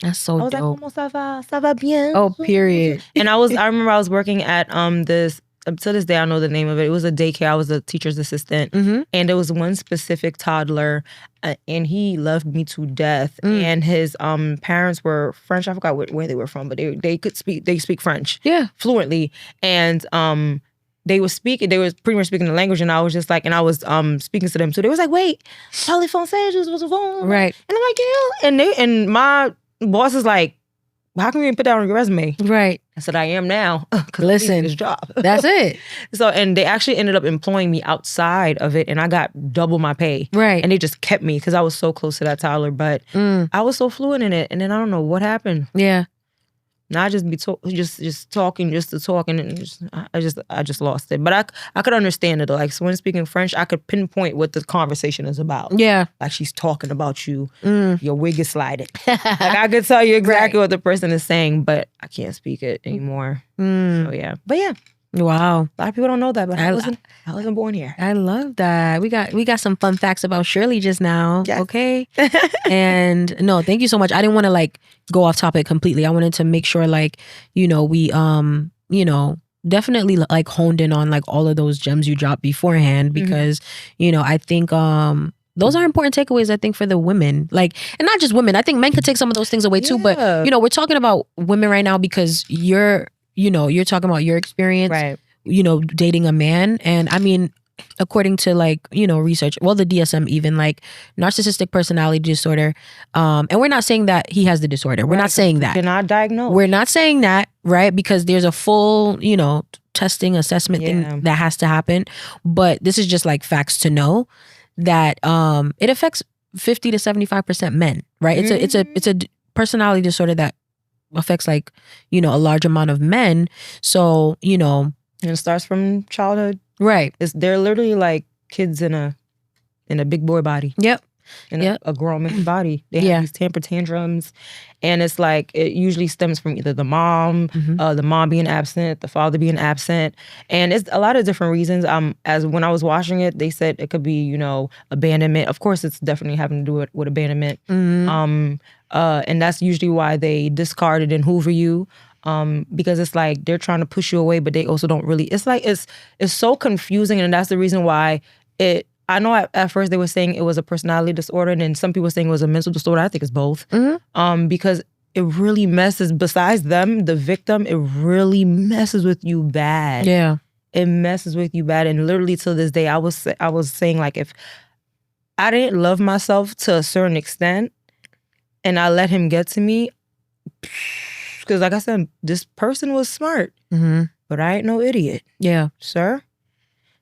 That's so dope. I was like, comment ça va? Ça va bien? Oh, period. And I remember I was working at this, to this day I know the name of it. It was a daycare. I was a teacher's assistant. And there was one specific toddler and he loved me to death. And his parents were French. I forgot where they were from, but they speak French. Yeah. Fluently. And they were pretty much speaking the language, and I was just like, and I was speaking to them too. They was like, wait, parlez français, je vous entends. Right. And I'm like, yeah. And my boss is like, how can we put that on your resume? Right. I said, I am now. Listen, this job. That's it. So, and they actually ended up employing me outside of it, and I got double my pay. Right. And they just kept me because I was so close to that toddler. But I was so fluent in it, and then I don't know what happened. Yeah. Not just be just talking just to talk, and I just lost it. But I could understand it. Like, so when speaking French, I could pinpoint what the conversation is about. Yeah. Like, she's talking about you. Your wig is sliding. Like, I could tell you exactly what the person is saying, but I can't speak it anymore. So yeah. But yeah. Wow. A lot of people don't know that, but I wasn't born here. I love that. We got some fun facts about Shirley just now. Yes. Okay. And no, thank you so much. I didn't want to like go off topic completely. I wanted to make sure like, we definitely like honed in on like all of those gems you dropped beforehand, because, I think those are important takeaways, I think, for the women. Like, and not just women. I think men could take some of those things away too. But, we're talking about women right now because you're talking about your experience, right? Dating a man. And I mean, according to like, research, well, the DSM even, like narcissistic personality disorder. And we're not saying that he has the disorder. We're not saying that. You're not diagnosed. We're not saying that, right? Because there's a full, testing assessment thing that has to happen. But this is just like facts to know that it affects 50 to 75% men, right? It's a personality disorder that affects like, a large amount of men. So, and it starts from childhood. Right. They're literally like kids in a big boy body. Yep. In a grown man's body. They have these temper tantrums. And it's like, it usually stems from either the mom being absent, the father being absent. And it's a lot of different reasons. As when I was watching it, they said it could be, abandonment. Of course, it's definitely having to do with abandonment. And that's usually why they discard it and hoover you. Because it's like they're trying to push you away, but they also don't really. It's like it's so confusing, and that's the reason why I know at first they were saying it was a personality disorder, and then some people were saying it was a mental disorder. I think it's both. Because it really messes. Besides them, the victim, it really messes with you bad. Yeah, it messes with you bad, and literally till this day, I was saying like, if I didn't love myself to a certain extent, and I let him get to me. Because like I said, this person was smart, but I ain't no idiot. Yeah. Sir?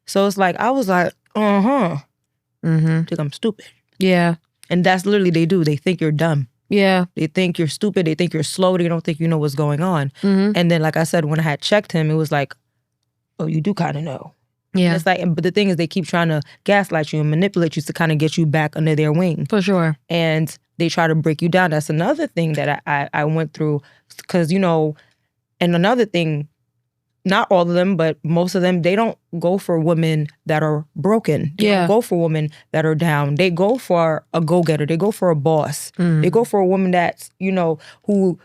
So it's like, I was like, think I'm stupid. Yeah. And that's literally they do. They think you're dumb. Yeah. They think you're stupid. They think you're slow. They don't think you know what's going on. And then, like I said, when I had checked him, it was like, oh, you do kind of know. Yeah. And it's like, but the thing is, they keep trying to gaslight you and manipulate you to kind of get you back under their wing. For sure. And they try to break you down. That's another thing that I went through. Because, and another thing, not all of them, but most of them, they don't go for women that are broken. They don't go for women that are down. They go for a go-getter. They go for a boss. They go for a woman that's, who,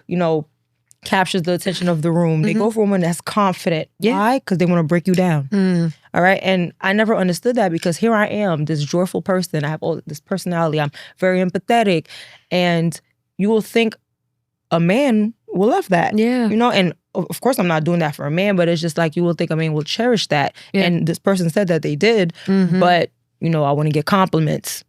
captures the attention of the room. They go for a woman that's confident. Why? Because they want to break you down. All right? And I never understood that, because here I am, this joyful person. I have all this personality. I'm very empathetic. And you will think a man will love that. Yeah. And of course I'm not doing that for a man, but it's just like, you will think a man will cherish that. Yeah. And this person said that they did, but, I want to get compliments.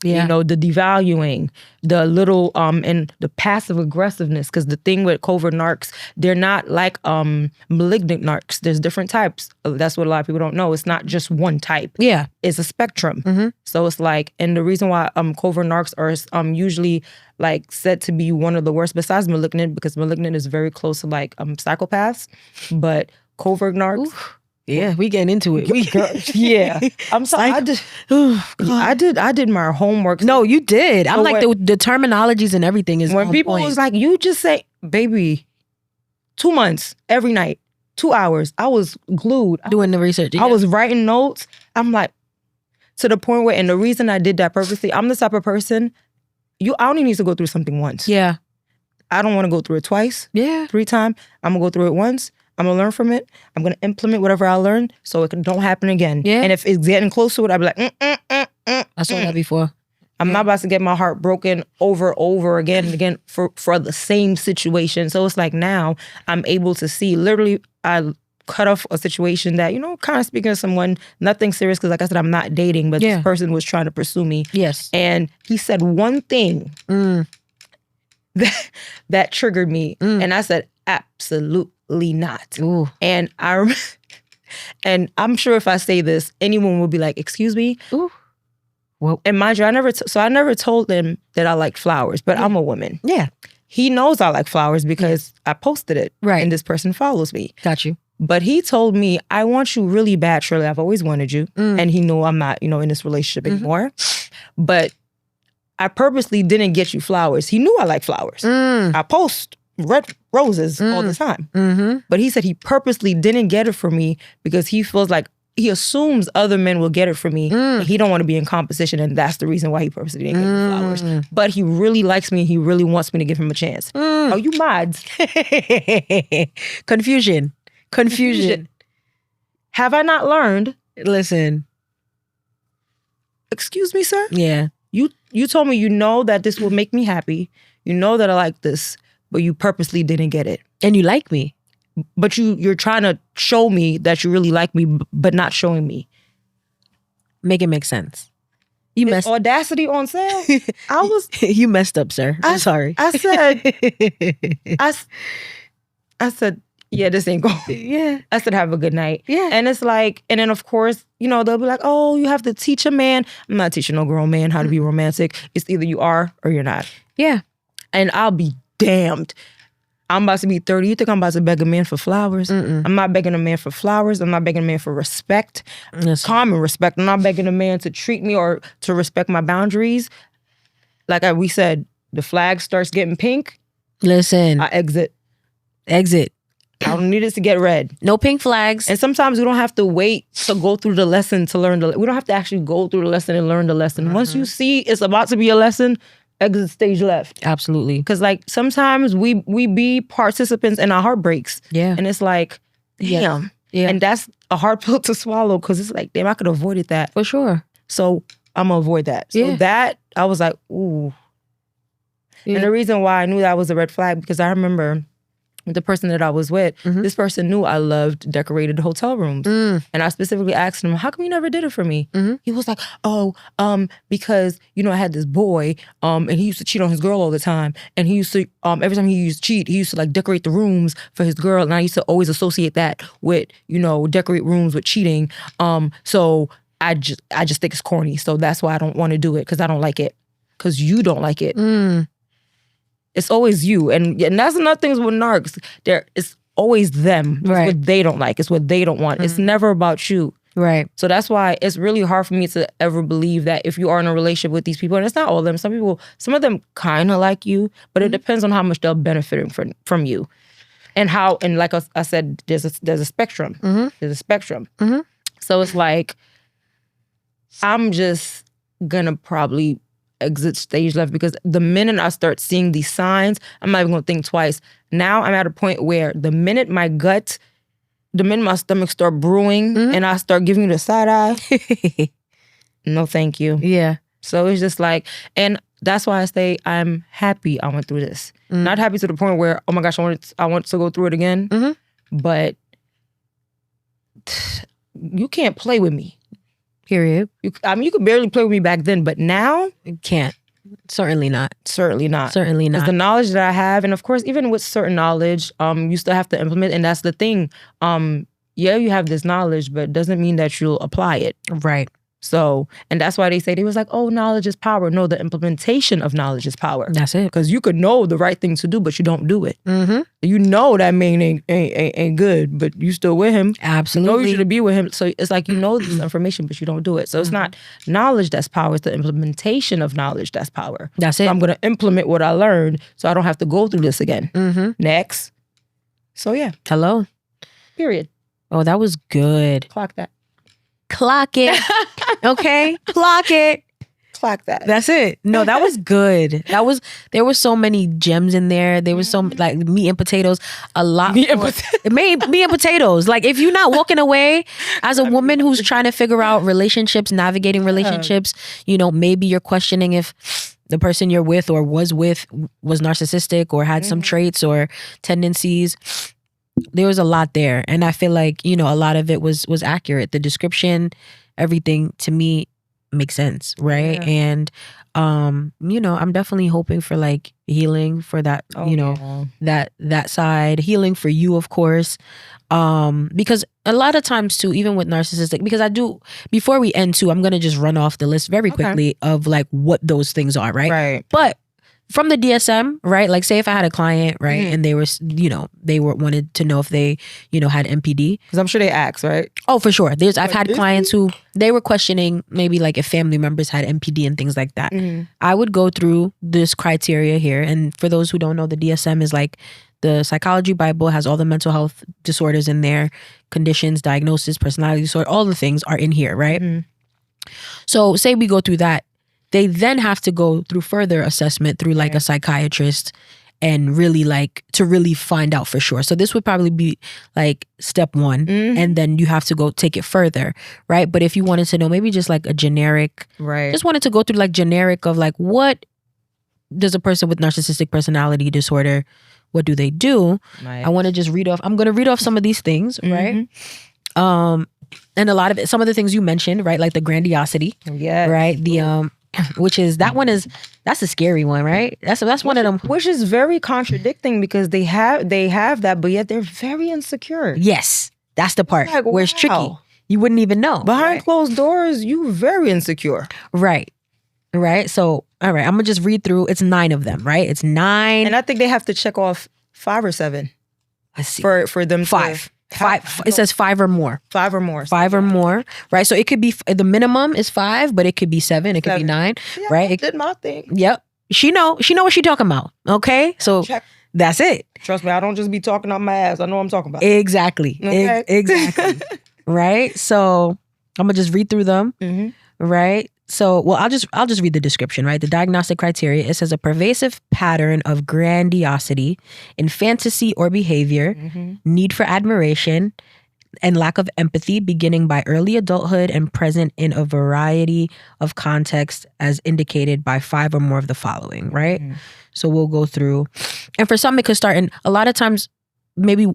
Yeah. The devaluing, the little, and the passive aggressiveness. Because the thing with covert narcs, they're not like malignant narcs. There's different types. That's what a lot of people don't know. It's not just one type. Yeah. It's a spectrum. So it's like, and the reason why covert narcs are usually like said to be one of the worst besides malignant, because malignant is very close to like psychopaths, but covert narcs. Oof. Yeah, we getting into it. Yeah, I'm sorry. I did my homework. No, you did. I'm like the terminologies and everything is when people point. Was like, you just say, baby, 2 months every night, 2 hours. I was glued doing the research. I was writing notes. I'm like, to the point where, and the reason I did that purposely, I'm the type of person. I only need to go through something once. Yeah, I don't want to go through it twice. Yeah, 3 times. I'm gonna go through it once. I'm going to learn from it. I'm going to implement whatever I learned so it don't happen again. Yeah. And if it's getting close to it, I'll be like, I saw that before. I'm not about to get my heart broken over again and again for the same situation. So it's like now I'm able to see, literally, I cut off a situation that, kind of speaking to someone, nothing serious, because like I said, I'm not dating, but this person was trying to pursue me. Yes. And he said one thing that triggered me. And I said, absolutely not. Ooh. And I'm sure if I say this, anyone will be like, excuse me? Ooh. Well, And mind you, I never told him that I like flowers, but I'm a woman. yeah. He knows I like flowers because I posted it. Right. And this person follows me. Got you. But he told me, I want you really bad, Shirley. I've always wanted you. And he knew I'm not, in this relationship anymore. But I purposely didn't get you flowers. He knew I like flowers. I post red roses all the time. But he said he purposely didn't get it for me because he feels like he assumes other men will get it for me. And he don't want to be in competition, and that's the reason why he purposely didn't get me flowers. But he really likes me. He really wants me to give him a chance. Oh, you mods. Confusion. Have I not learned? Listen. Excuse me, sir? Yeah. You told me you know that this will make me happy. You know that I like this, but you purposely didn't get it. And you like me. But you're trying to show me that you really like me, but not showing me. Make it make sense. You Is messed. audacity on sale? You messed up, sir. I'm sorry. I said, yeah, this ain't going. Yeah. I said, have a good night. Yeah. And it's like, and then of course, they'll be like, oh, you have to teach a man. I'm not teaching no grown man how to be romantic. It's either you are or you're not. Yeah. And I'll be damned. I'm about to be 30. You think I'm about to beg a man for flowers? I'm not begging a man for flowers. I'm not begging a man for respect, common respect. I'm not begging a man to treat me or to respect my boundaries. Like we said, the flag starts getting pink. Listen. I exit. Exit. I don't need it to get red. No pink flags. And sometimes we don't have to wait to go through the lesson to learn we don't have to actually go through the lesson and learn the lesson. Once you see it's about to be a lesson, exit stage left. Absolutely. Because like sometimes we be participants in our heartbreaks. Yeah. And it's like, damn. Yeah. And that's a hard pill to swallow because it's like, damn, I could have avoided that. For sure. So I'm going to avoid that. So that, I was like, ooh. Yeah. And the reason why I knew that was a red flag, because I remember the person that I was with, this person knew I loved decorated hotel rooms. And I specifically asked him, how come you never did it for me? He was like, oh, because, I had this boy, and he used to cheat on his girl all the time. And he used to, every time he used to cheat, he used to like decorate the rooms for his girl. And I used to always associate that with, decorate rooms with cheating. So I just think it's corny. So that's why I don't want to do it, because I don't like it. Because you don't like it. It's always you. And that's another thing with narcs. It's always them. It's what they don't like. It's what they don't want. It's never about you. Right. So that's why it's really hard for me to ever believe that if you are in a relationship with these people, and it's not all of them, some of them kind of like you, but it depends on how much they're benefiting from you. And like I said, there's a spectrum. There's a spectrum. So it's like, I'm just gonna probably exit stage left, because the minute I start seeing these signs, I'm not even gonna think twice. Now I'm at a point where the minute my stomach start brewing and I start giving you the side eye, no thank you. Yeah. So it's just like, and that's why I say I'm happy I went through this. Not happy to the point where, oh my gosh, I want to go through it again. But you can't play with me. Period. You could barely play with me back then, but now you can't. Certainly not. Certainly not. Certainly not. Because the knowledge that I have, and of course, even with certain knowledge, you still have to implement, and that's the thing. Yeah, you have this knowledge, but it doesn't mean that you'll apply it. Right. So, and that's why they was like, oh, knowledge is power. No, the implementation of knowledge is power. That's it. Because you could know the right thing to do, but you don't do it. You know that man ain't good, but you still with him. Absolutely. You know you should be with him. So it's like, this information, but you don't do it. So it's not knowledge that's power. It's the implementation of knowledge that's power. That's it. So I'm going to implement what I learned so I don't have to go through this again. Next. So yeah. Hello. Period. Oh, that was good. Clock that. Clock it. Okay? Clock it. Clock that. That's it. No, that was good. There were so many gems in there. There was so like meat and potatoes. A lot. Meat and potatoes. Like if you're not walking away as a woman who's trying to figure out relationships, navigating relationships, maybe you're questioning if the person you're with or was narcissistic or had some traits or tendencies. There was a lot there, and I feel like a lot of it was accurate. The description, everything to me make sense, right? Yeah. And I'm definitely hoping for like healing for that, that side, healing for you, of course. Because a lot of times too, even with narcissistic, because before we end too, I'm gonna just run off the list very quickly of like what those things are, right? Right. But from the DSM, right? Like say if I had a client, right, and they were, wanted to know if they, had MPD. Because I'm sure they ask, right? Oh, for sure. I've had clients who they were questioning maybe like if family members had MPD and things like that. I would go through this criteria here. And for those who don't know, the DSM is like the Psychology Bible, has all the mental health disorders in there, conditions, diagnosis, personality disorder, all the things are in here, right? So say we go through that. They then have to go through further assessment through like a psychiatrist and really like to really find out for sure. So this would probably be like step 1 and then you have to go take it further, right? But if you wanted to know maybe just like a generic, just wanted to go through like generic of like what does a person with narcissistic personality disorder, what do they do? I want to just I'm going to read off some of these things, right? And a lot of it, some of the things you mentioned, right? Like the grandiosity, right? The which is that's a scary one, right? That's one of them, which is very contradicting because they have that, but yet they're very insecure. Yes, that's the part like, where it's tricky. You wouldn't even know behind closed doors. You very insecure, right? So, all right, I'm gonna just read through. It's 9 of them, right? It's 9, and I think they have to check off 5 or 7. Let's see, for them 5. It says 5 or more. 5 or more. 5 or more, right? So it could be the minimum is 5, but it could be 7. It could be 9, right? I did my thing. Yep. She know what she talking about. Okay, so that's it. Trust me, I don't just be talking out my ass. I know what I'm talking about. Exactly. Okay. Exactly. Right. So I'm gonna just read through them. Right. So, well, I'll just read the description, right? The diagnostic criteria, it says a pervasive pattern of grandiosity in fantasy or behavior, need for admiration, and lack of empathy beginning by early adulthood and present in a variety of contexts as indicated by 5 or more of the following, right? So we'll go through. And for some, it could start in, a lot of times, maybe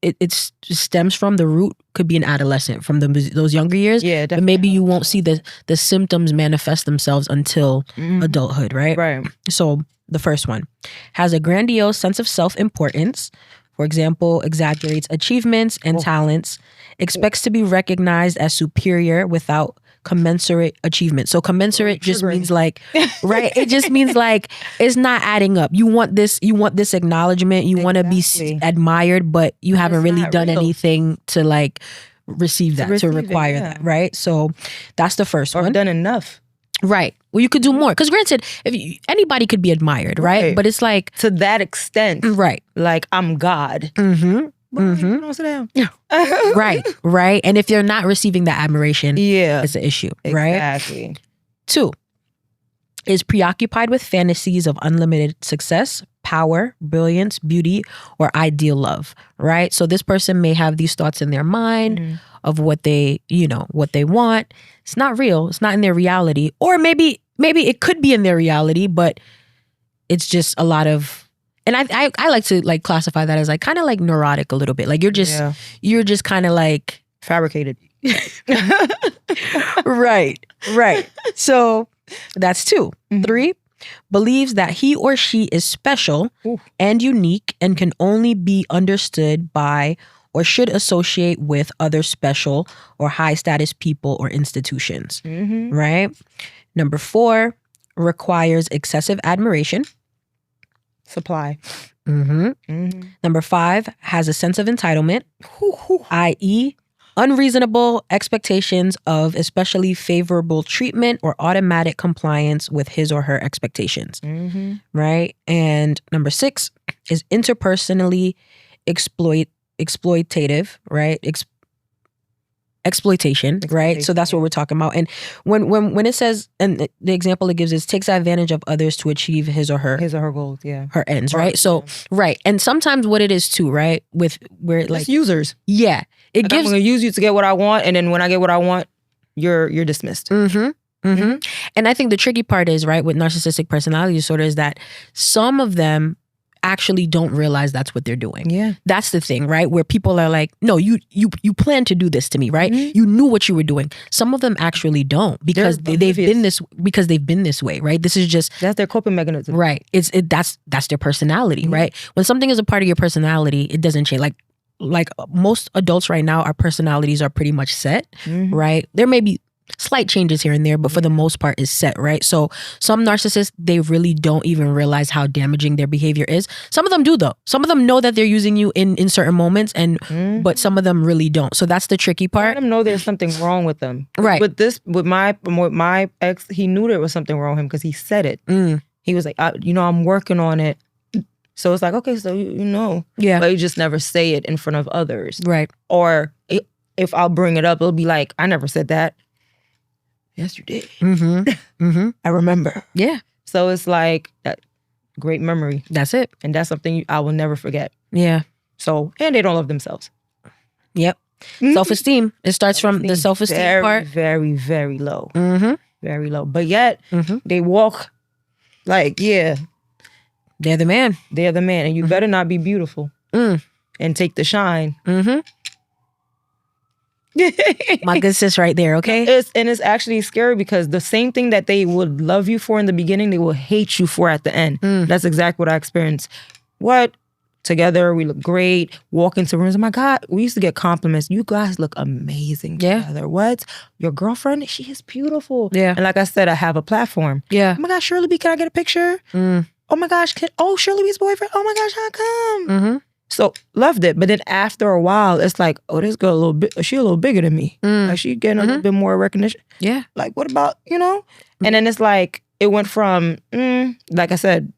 it stems from the root, could be an adolescent from those younger years. Yeah, definitely. But maybe you won't see the symptoms manifest themselves until adulthood, right? Right. So the first one has a grandiose sense of self-importance. For example, exaggerates achievements and talents, expects to be recognized as superior without commensurate achievement. So commensurate just means like, right? It just means like it's not adding up. You want this acknowledgement. You want to be admired, but you haven't really done anything to like receive that, to require that, right? So that's the first one. Or done enough. Right. Well, you could do more. Because granted, anybody could be admired, right? But it's like to that extent, right? Like I'm God. Sit down. Right. And if you're not receiving that admiration, it's an issue, right? Exactly. 2 is preoccupied with fantasies of unlimited success, power, brilliance, beauty, or ideal love, right? So this person may have these thoughts in their mind of what they want. It's not real. It's not in their reality. Or maybe it could be in their reality, but it's just a lot of. And I like to like classify that as like kind of like neurotic a little bit. Like you're just kind of like fabricated. Right. So that's 2. 3, believes that he or she is special and unique and can only be understood by or should associate with other special or high status people or institutions. Right. Number 4, requires excessive admiration. Supply. Number 5, has a sense of entitlement, i.e., unreasonable expectations of especially favorable treatment or automatic compliance with his or her expectations, right? And number 6 is interpersonally exploitative, right? Exploitation, right? So that's what we're talking about. And when it says, and the example it gives is takes advantage of others to achieve his or her goals, her ends, right? So right, and sometimes what it is too, right? With where like it's users, it gives. I'm gonna use you to get what I want, and then when I get what I want, you're dismissed. And I think the tricky part is right with narcissistic personality disorder is that some of them actually don't realize that's what they're doing. Yeah. That's the thing, right? Where people are like, no, you plan to do this to me, right? You knew what you were doing. Some of them actually don't because they've been this way, right? This is just that's their coping mechanism. Right. That's their personality, right? When something is a part of your personality, it doesn't change. Like most adults right now, our personalities are pretty much set, right? There may be slight changes here and there, but for the most part is set, right? So some narcissists, they really don't even realize how damaging their behavior is. Some of them do though. Some of them know that they're using you in certain moments, and but some of them really don't. So that's the tricky part. Let them know there's something wrong with them. Right. With my ex, he knew there was something wrong with him because he said it. He was like, I'm working on it. So it's like, okay, so you know. Yeah. But you just never say it in front of others. Right. Or if I'll bring it up, it'll be like, I never said that. Yes, you did. I remember. Yeah. So it's like that great memory. That's it. And that's something I will never forget. Yeah. So, and they don't love themselves. Yep. Self-esteem. It starts from the self-esteem part. Very, very low. Very low. But yet, they walk like, yeah. They're the man. They're the man. And you better not be beautiful and take the shine. My good sis right there, okay? It's actually scary because the same thing that they would love you for in the beginning, they will hate you for at the end. That's exactly what I experienced. What? Together, we look great. Walk into rooms. Oh my God, we used to get compliments. You guys look amazing together. What? Your girlfriend? She is beautiful. Yeah. And like I said, I have a platform. Yeah. Oh my gosh, Shirley B, can I get a picture? Oh my gosh, Shirley B's boyfriend. Oh my gosh, how come? So loved it. But then after a while, it's like, oh, this girl she a little bigger than me. Like she getting a little bit more recognition. Yeah. Like what about, And then it's like, it went from, like I said,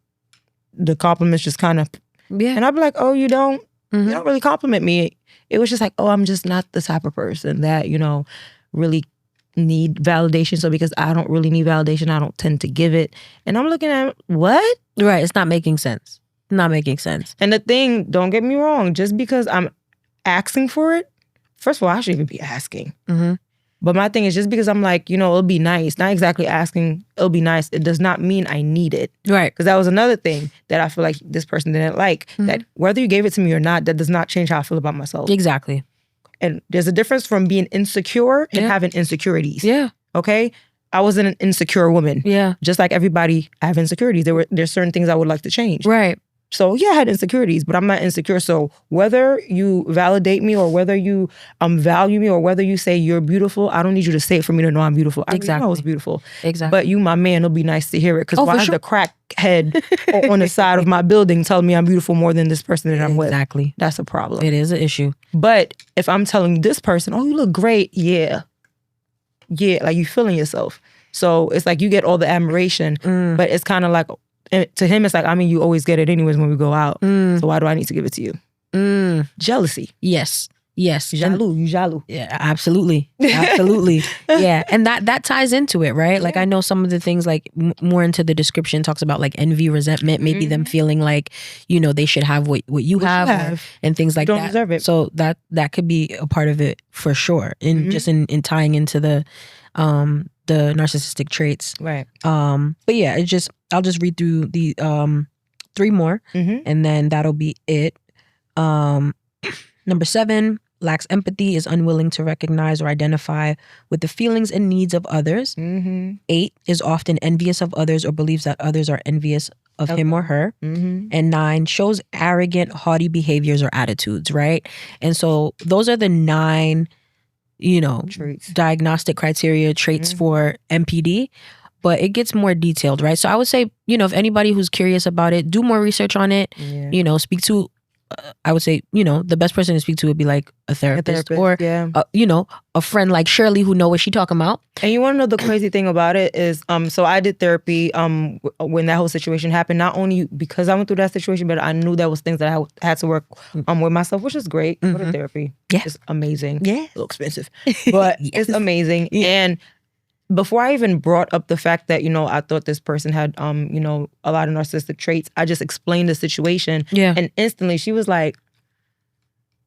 the compliments just kind of, and I'd be like, oh, you don't really compliment me. It was just like, oh, I'm just not the type of person that, really need validation. So because I don't really need validation, I don't tend to give it. And I'm looking at, what? Right. It's not making sense. Not making sense. And the thing, don't get me wrong, just because I'm asking for it, first of all, I shouldn't even be asking. But my thing is just because I'm like, it'll be nice, not exactly asking, it'll be nice, it does not mean I need it. Right. Because that was another thing that I feel like this person didn't like, that whether you gave it to me or not, that does not change how I feel about myself. Exactly. And there's a difference from being insecure and having insecurities. Yeah. Okay? I wasn't an insecure woman. Yeah. Just like everybody, I have insecurities. There's certain things I would like to change. Right. So yeah, I had insecurities, but I'm not insecure. So whether you validate me or whether you value me or whether you say you're beautiful, I don't need you to say it for me to know I'm beautiful. I know I was beautiful. Exactly. But you, my man, it'll be nice to hear it. Because why is the crackhead on the side of my building telling me I'm beautiful more than this person that I'm with? Exactly. That's a problem. It is an issue. But if I'm telling this person, oh, you look great. Yeah. Yeah, like you feeling yourself. So it's like you get all the admiration, but it's kind of like, to him, it's like, you always get it anyways when we go out. So why do I need to give it to you? Jealousy. Yes. You jaloux. Yeah, absolutely. Absolutely. Yeah. And that ties into it, right? Like I know some of the things like more into the description talks about like envy, resentment, maybe them feeling like, they should have what you have. And things like that. Don't deserve it. So that could be a part of it for sure. And just in tying into the narcissistic traits. Right. But yeah, I'll just read through the 3 more and then that'll be it. Number 7, lacks empathy, is unwilling to recognize or identify with the feelings and needs of others. 8, is often envious of others or believes that others are envious of him or her. And 9, shows arrogant, haughty behaviors or attitudes, right? And so those are the 9 traits. Diagnostic criteria, traits for MPD, but it gets more detailed, right? So I would say, if anybody who's curious about it, do more research on it, speak to, I would say, the best person to speak to would be like a therapist or, a friend like Shirley who know what she talking about. And you want to know the crazy thing about it is, so I did therapy when that whole situation happened, not only because I went through that situation, but I knew that was things that I had to work with myself, which is great. Go to therapy. Yeah. It's amazing. Yeah. A little expensive, but it's amazing. Yeah. And before I even brought up the fact that, I thought this person had, a lot of narcissistic traits, I just explained the situation. Yeah. And instantly she was like,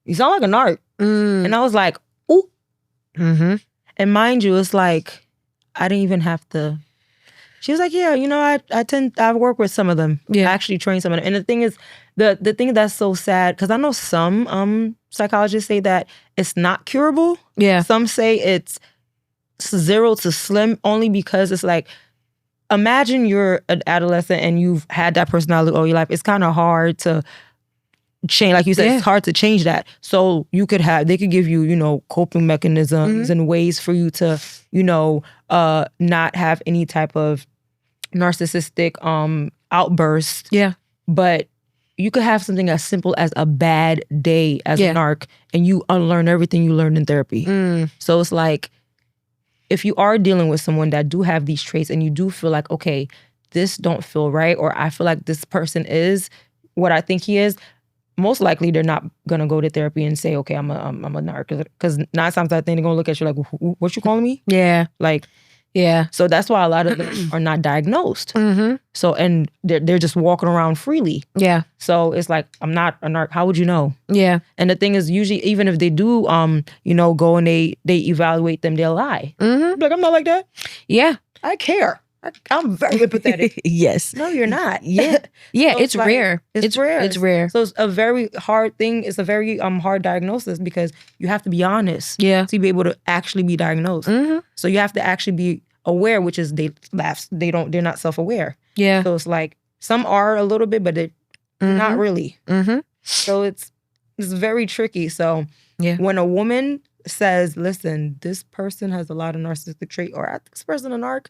you sound like a narc. And I was like, ooh. And mind you, it's like, I didn't even have to She was like, yeah, I work with some of them. Yeah. I actually train some of them. And the thing is, the thing that's so sad, because I know some psychologists say that it's not curable. Yeah. Some say it's 0 to slim, only because it's like, imagine you're an adolescent and you've had that personality all your life. It's kind of hard to change. Like you said, it's hard to change that. So they could give you, coping mechanisms and ways for you to, not have any type of narcissistic outburst. Yeah. But you could have something as simple as a bad day as a narc, and you unlearn everything you learned in therapy. So it's like, if you are dealing with someone that do have these traits and you do feel like, okay, this don't feel right, or I feel like this person is what I think he is, most likely they're not gonna go to therapy and say, okay, I'm a narc, because 9 times out of 10 they're gonna look at you like, what you calling me? Yeah. Like, yeah. So that's why a lot of them are not diagnosed. So, and they're just walking around freely. Yeah. So it's like, I'm not a narc. How would you know? Yeah. And the thing is, usually, even if they do, go and they evaluate them, they'll lie. Like, I'm not like that. Yeah. I care. I'm very empathetic. Yes. No, you're not. Yeah. Yeah. So it's like, rare. It's rare. It's rare. So it's a very hard thing. It's a very hard diagnosis, because you have to be honest. Yeah. To be able to actually be diagnosed. So you have to actually be aware, which is they're not self-aware. Yeah. So it's like, some are a little bit, but they're not really. So it's very tricky. So when a woman says, listen, this person has a lot of narcissistic trait, or this person a narc,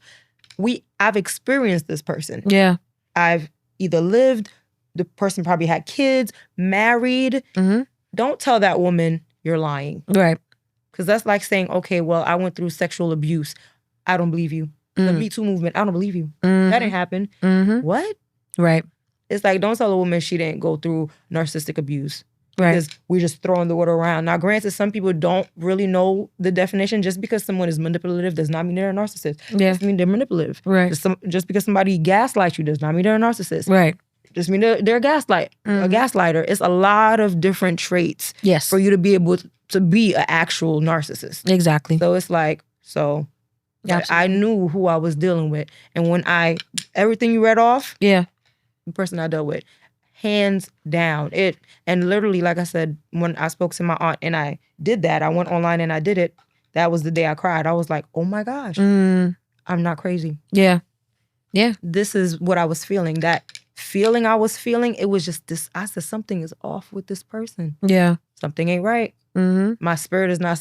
I've experienced this person. Yeah. I've either lived, the person probably had kids, married. Don't tell that woman you're lying. Right. Because that's like saying, okay, well, I went through sexual abuse. I don't believe you. The Me Too movement, I don't believe you. That didn't happen. What? Right. It's like, don't tell a woman she didn't go through narcissistic abuse. Right. Because we're just throwing the word around. Now, granted, some people don't really know the definition. Just because someone is manipulative does not mean they're a narcissist. Yeah. Just mean they're manipulative. Right. Just because somebody gaslights you does not mean they're a narcissist. Right. Just mean they're a gaslighter. It's a lot of different traits. Yes. For you to be able to be an actual narcissist. Exactly. So it's like, I knew who I was dealing with. And when everything you read off, the person I dealt with, hands down. And literally, like I said, when I spoke to my aunt and I did that, I went online and I did it, that was the day I cried. I was like, oh my gosh, I'm not crazy. Yeah. Yeah. This is what I was feeling. That feeling I was feeling, it was just this, I said, something is off with this person. Yeah. Something ain't right. My spirit is not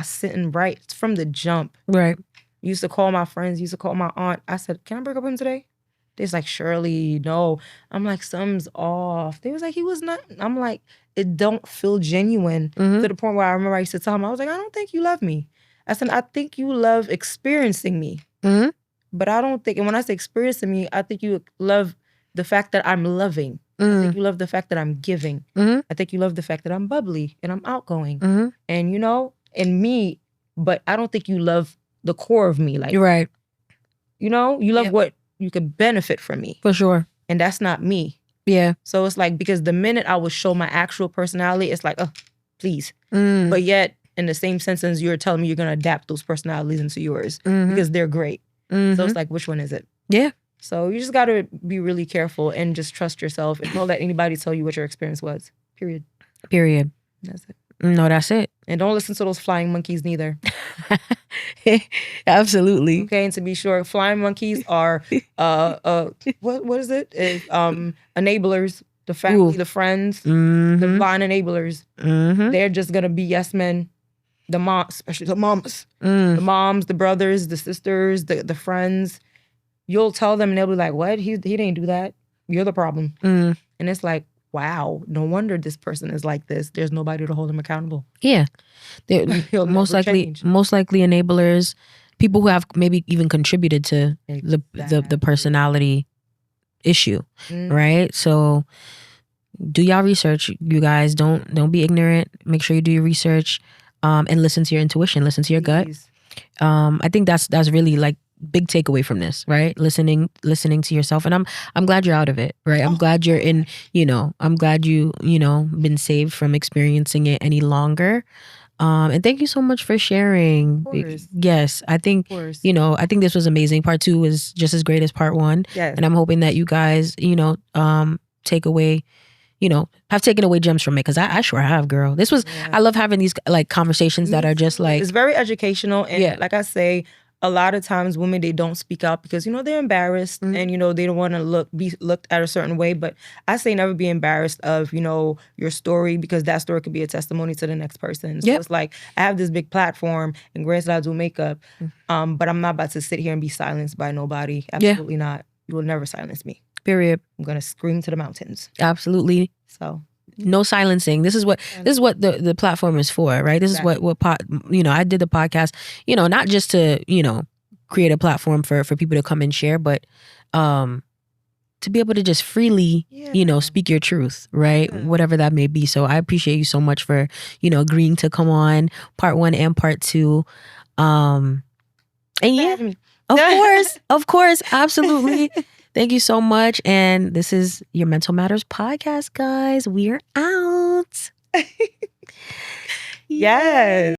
sitting right. It's from the jump. Right. Used to call my friends, used to call my aunt. I said, can I break up with him today? They was like, Shirley, no. I'm like, something's off. They was like, he was not. I'm like, it don't feel genuine. To the point where I remember I used to tell him, I was like, I don't think you love me. I said, I think you love experiencing me. But I don't think, and when I say experiencing me, I think you love the fact that I'm loving. I think you love the fact that I'm giving. I think you love the fact that I'm bubbly and I'm outgoing. And and me, but I don't think you love the core of me. Like, you're right. You love what you could benefit from me. For sure. And that's not me. Yeah. So it's like, because the minute I would show my actual personality, it's like, oh, please. But yet, in the same sentence, you're telling me you're going to adapt those personalities into yours because they're great. So it's like, which one is it? Yeah. So you just got to be really careful and just trust yourself and don't let anybody tell you what your experience was. Period. That's it. No, that's it. And don't listen to those flying monkeys neither. Absolutely. Okay, and to be sure, flying monkeys are what is it? Enablers, the family, the friends, the blind enablers. They're just gonna be yes men. The moms, especially the mamas. The moms, the brothers, the sisters, the friends. You'll tell them and they'll be like, what? He didn't do that. You're the problem. And it's like, wow, no wonder this person is like this. There's nobody to hold him accountable. Yeah. Most likely enablers, people who have maybe even contributed to the personality issue, right? So do y'all research, you guys. Don't be ignorant. Make sure you do your research and listen to your intuition, listen to your gut. I think that's really like big takeaway from this, right? Listening to yourself. And I'm glad you're out of it, right? I'm glad you're in, I'm glad you, been saved from experiencing it any longer. And thank you so much for sharing. Of course. Yes, I think, Of course. I think this was amazing. Part 2 was just as great as part 1. Yes. And I'm hoping that you guys, take away, have taken away gems from it. Cause I sure have, girl. This was, I love having these like conversations that are just like. It's very educational. And Yeah. like I say, a lot of times women, they don't speak out because, they're embarrassed and, they don't want to be looked at a certain way. But I say never be embarrassed of, your story, because that story could be a testimony to the next person. So it's like, I have this big platform, and granted I do makeup, but I'm not about to sit here and be silenced by nobody. Absolutely not. You will never silence me. Period. I'm going to scream to the mountains. Absolutely. So no silencing. This is what the platform is for, right? This is what I did the podcast, not just to, create a platform for people to come and share, but to be able to just freely, speak your truth, right? Yeah. Whatever that may be. So I appreciate you so much for, agreeing to come on part 1 and part 2. And of course, absolutely. Thank you so much. And this is your Mental Matters podcast, guys. We're out. Yes.